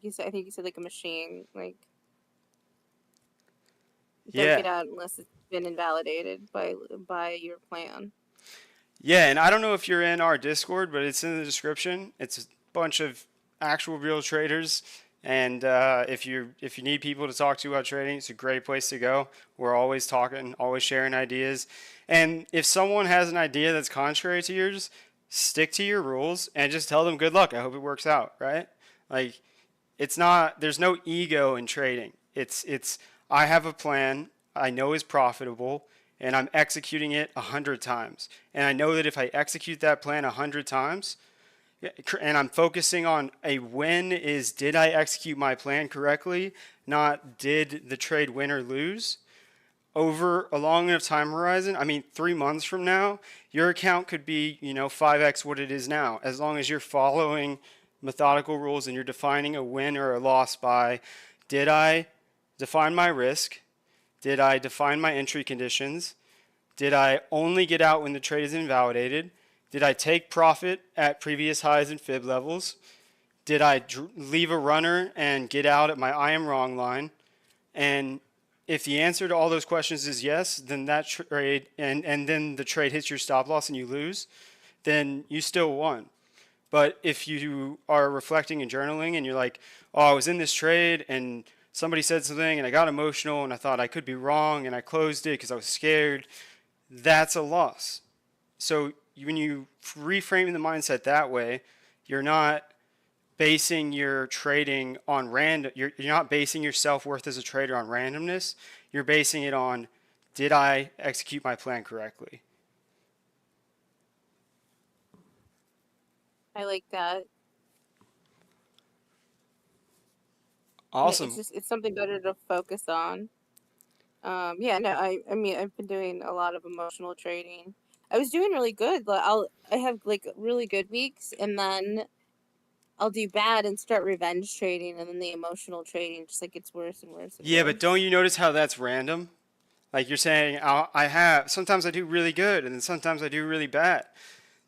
you said, I think you said like a machine. Like don't Yeah. get out unless it's been invalidated by your plan. Yeah, and I don't know if you're in our Discord, but it's in the description. It's a bunch of actual real traders, and if you need people to talk to about trading, it's a great place to go. We're always talking, always sharing ideas, and if someone has an idea that's contrary to yours, stick to your rules and just tell them good luck. I hope it works out, right? Like it's not, there's no ego in trading. It's I have a plan I know is profitable, and I'm executing it 100 times. And I know that if I execute that plan 100 times, and I'm focusing on a win, is did I execute my plan correctly, not did the trade win or lose. Over a long enough time horizon, I mean 3 months from now, your account could be 5x what it is now, as long as you're following methodical rules and you're defining a win or a loss by, did I define my risk? Did I define my entry conditions? Did I only get out when the trade is invalidated? Did I take profit at previous highs and fib levels? Did I leave a runner and get out at my I am wrong line? And if the answer to all those questions is yes, then that trade, and then the trade hits your stop loss and you lose, then you still won. But if you are reflecting and journaling and you're like, oh, I was in this trade and somebody said something and I got emotional and I thought I could be wrong and I closed it because I was scared, that's a loss. So when you reframe the mindset that way, you're not basing your trading on random. You're not basing your self-worth as a trader on randomness. You're basing it on, did I execute my plan correctly? I like that. Yeah, it's Awesome. just it's something better to focus on. Yeah, no, I mean I've been doing a lot of emotional trading. I was doing really good. I have like really good weeks, and then I'll do bad and start revenge trading, and then the emotional trading just like gets worse and worse and Yeah, but don't worse. you notice how that's random? Like you're saying, I have, sometimes I do really good and then sometimes I do really bad.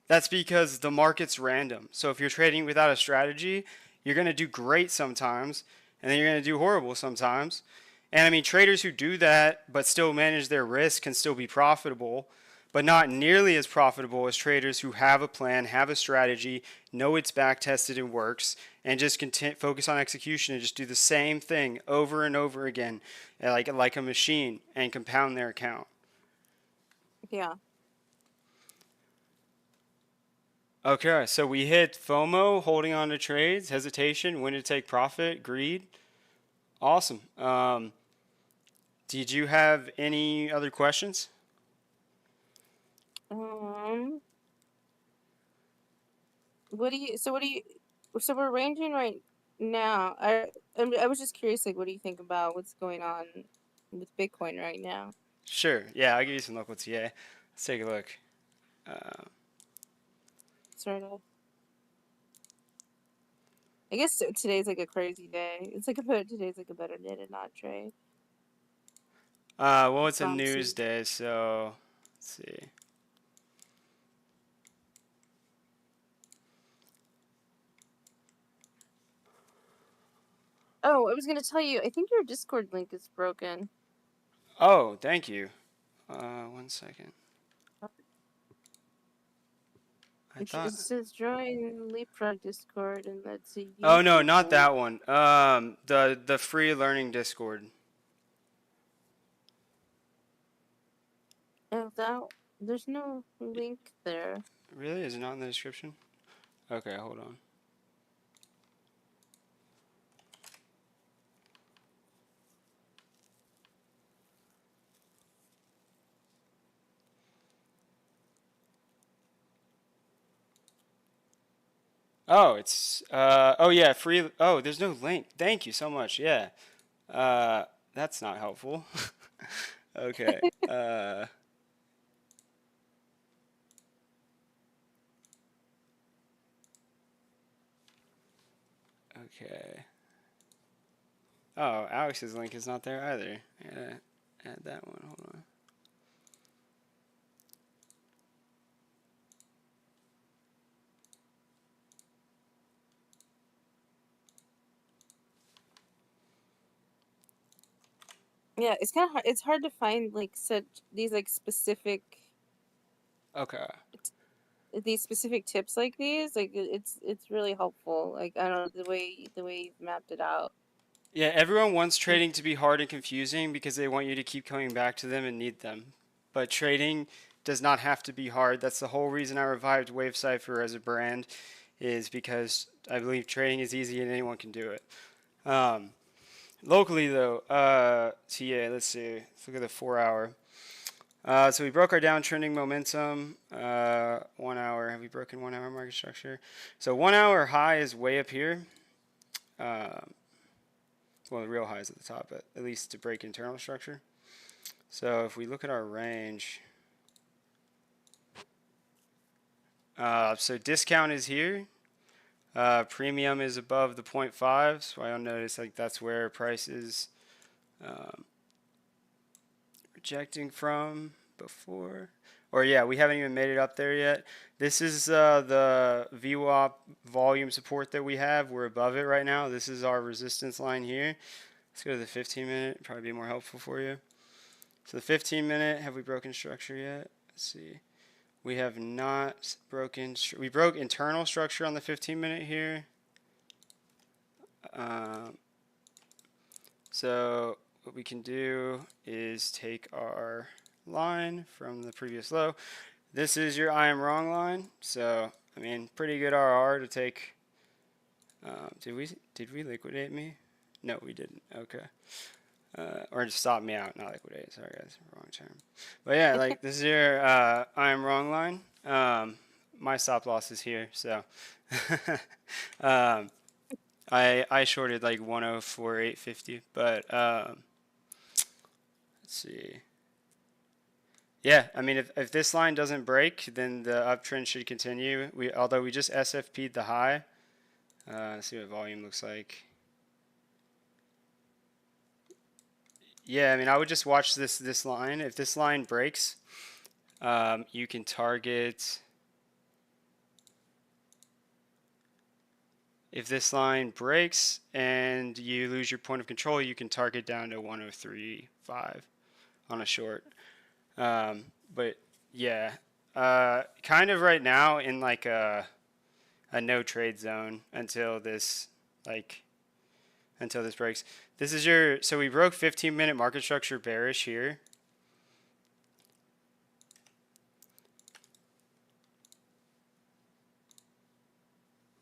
That's because the market's random. So if you're trading without a strategy, you're going to do great sometimes and then you're going to do horrible sometimes. And I mean, traders who do that but still manage their risk can still be profitable, but not nearly as profitable as traders who have a plan, have a strategy, know it's back tested and works, and just focus on execution and just do the same thing over and over again, like a machine, and compound their account. Yeah. Okay, so we hit FOMO, holding on to trades, hesitation, when to take profit, greed. Awesome. Did you have any other questions? Um, what do you, so we're ranging right now. I was just curious, like, what do you think about what's going on with Bitcoin right now? Sure. Yeah, I'll give you some local TA. Let's take a look. Uh, Sort of. I guess today's like a crazy day. It's like today's like a better day to not trade. well, It's it's a news bouncy. day, so let's see. Oh, I was gonna tell you, I think your Discord link is broken. Oh, thank you. 1 second. I It thought. says join Leapfrog Discord, and that's a Oh no, YouTube not link. that one. The free learning Discord. Oh, there's no link there. Really? Is it not in the description? Okay, hold on. Oh, it's oh yeah, free. Oh, there's no link. Thank you so much. Yeah. Uh, that's not helpful. Okay. Okay. Oh, Alex's link is not there either. I gotta add that one. Hold on. Yeah, it's kind of hard. It's hard to find like such these like specific Okay. these specific tips like these. Like it's really helpful. Like I don't know the way you've mapped it out. Yeah, everyone wants trading to be hard and confusing because they want you to keep coming back to them and need them. But trading does not have to be hard. That's the whole reason I revived Wave Cipher as a brand, is because I believe trading is easy and anyone can do it. Um, Locally though, TA, let's see. Let's look at the 4 hour. So we broke our downtrending momentum. 1 hour. Have we broken 1 hour market structure? So 1 hour high is way up here. Uh, well, the real high is at the top, but at least to break internal structure. So if we look at our range, so discount is here. Premium is above the 0.5, 0.5, so I notice like that's where price is. Um, rejecting from before. Or yeah, we haven't even made it up there yet. This is the VWAP volume support that we have. We're above it right now. This is our resistance line here. Let's go to the 15 minute, probably be more helpful for you. So the 15 minute, have we broken structure yet? Let's see. We have not broken, we broke internal structure on the 15 minute here. So what we can do is take our line from the previous low. This is your I am wrong line. So, I mean, pretty good RR to take. Did we liquidate me? No, we didn't. Okay. Or just stop me out, not liquidate. Sorry, guys, wrong term. But yeah, like this is your I am wrong line. My stop loss is here, so I shorted like 104.850, but let's see. Yeah, I mean, if this line doesn't break, then the uptrend should continue. Although we just SFP'd the high. Let's see what volume looks like. Yeah, I mean, I would just watch this line. If this line breaks, you can target. If this line breaks and you lose your point of control, you can target down to 103.5 on a short. But yeah, kind of right now in like a no trade zone until this breaks. This is your, so we broke 15-minute market structure bearish here.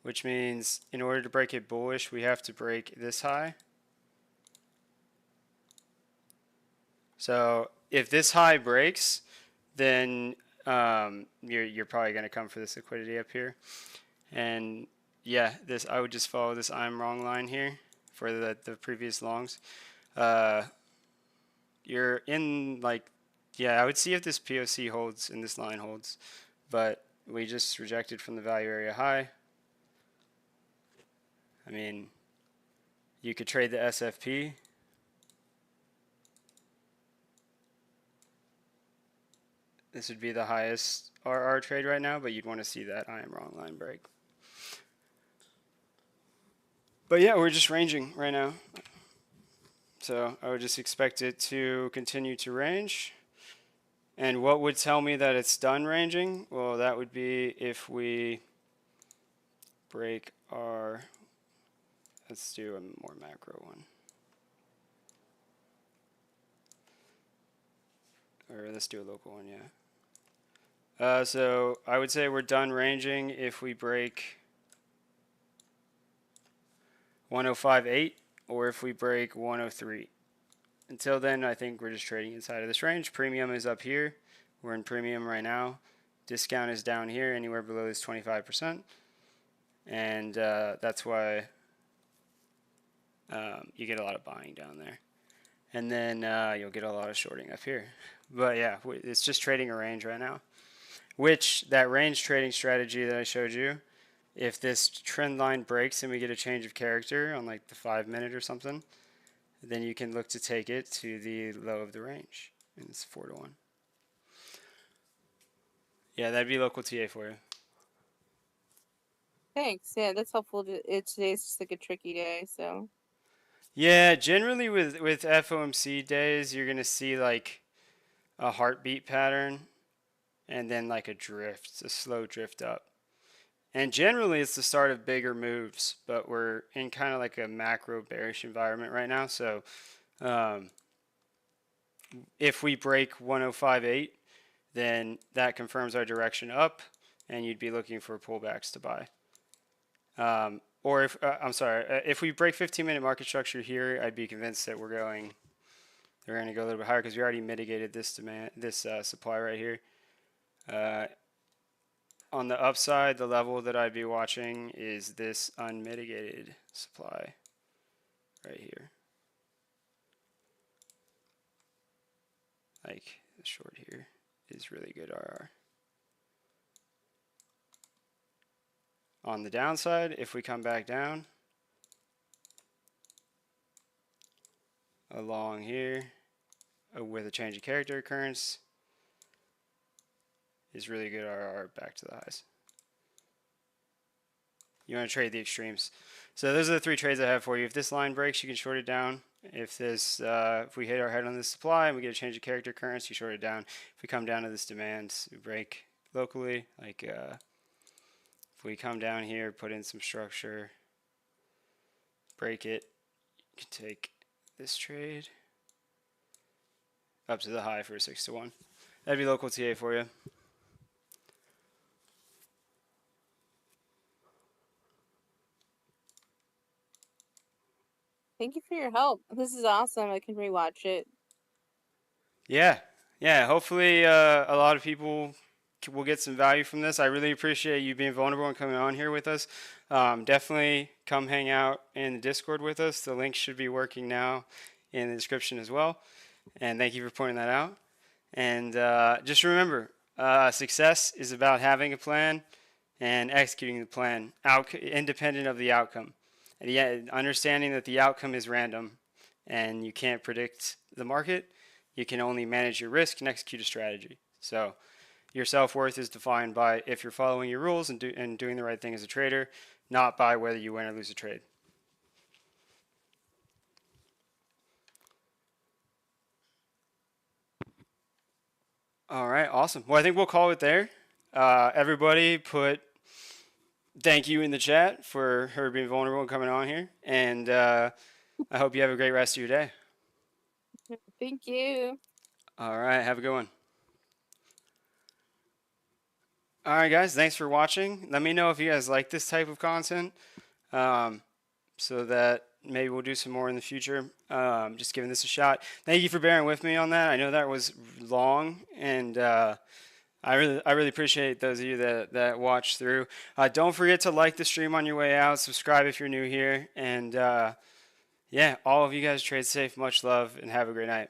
Which means in order to break it bullish, we have to break this high. So if this high breaks, then you're probably going to come for this liquidity up here. And yeah, this I would just follow this I'm wrong line here for the previous longs. You're in like, yeah, I would see if this POC holds and this line holds, but we just rejected from the value area high. I mean, you could trade the SFP. This would be the highest RR trade right now, but you'd want to see that I am wrong line break. But yeah, we're just ranging right now. So I would just expect it to continue to range. And what would tell me that it's done ranging? Well, that would be if we break our, let's do a more macro one. Or let's do a local one, yeah. So I would say we're done ranging if we break 105.8 or if we break 103. Until then, I think we're just trading inside of this range. Premium is up here. We're in premium right now. Discount is down here, anywhere below this 25%. And that's why you get a lot of buying down there. And then you'll get a lot of shorting up here. But yeah, it's just trading a range right now. Which, that range trading strategy that I showed you, if this trend line breaks and we get a change of character on like the 5 minute or something, then you can look to take it to the low of the range. And it's 4 to 1. Yeah, that'd be local TA for you. Thanks. Yeah, that's helpful. Today's just like a tricky day, so. Yeah, generally with FOMC days, you're gonna see like a heartbeat pattern and then like a drift, a slow drift up. And generally it's the start of bigger moves, but we're in kind of like a macro bearish environment right now. So if we break 105.8, then that confirms our direction up and you'd be looking for pullbacks to buy. Or if, if we break 15-minute market structure here, I'd be convinced that they're going to go a little bit higher because we already mitigated this demand, this supply right here. On the upside, the level that I'd be watching is this unmitigated supply right here. Like the short here is really good RR. On the downside, if we come back down along here, with a change of character occurrence is really good RR back to the highs. You want to trade the extremes. So those are the three trades I have for you. If this line breaks, you can short it down. If we hit our head on this supply and we get a change of character occurrence, you short it down. If we come down to this demand, we break locally. Like if we come down here, put in some structure, break it, you can take this trade up to the high for a 6-1. That'd be local TA for you. Thank you for your help. This is awesome. I can rewatch it. Yeah, yeah. Hopefully, a lot of people will get some value from this. I really appreciate you being vulnerable and coming on here with us. Definitely come hang out in the Discord with us. The link should be working now in the description as well. And thank you for pointing that out. And just remember, success is about having a plan and executing the plan, independent of the outcome. And yet, understanding that the outcome is random and you can't predict the market, you can only manage your risk and execute a strategy. So your self-worth is defined by if you're following your rules and doing the right thing as a trader, not by whether you win or lose a trade. All right, awesome. Well, I think we'll call it there. Everybody put thank you in the chat for her being vulnerable and coming on here. And I hope you have a great rest of your day. Thank you. All right, have a good one. All right, guys, thanks for watching. Let me know if you guys like this type of content so that maybe we'll do some more in the future. Just giving this a shot. Thank you for bearing with me on that. I know that was long, and I really appreciate those of you that watched through. Don't forget to like the stream on your way out. Subscribe if you're new here, and yeah, all of you guys trade safe. Much love, and have a great night.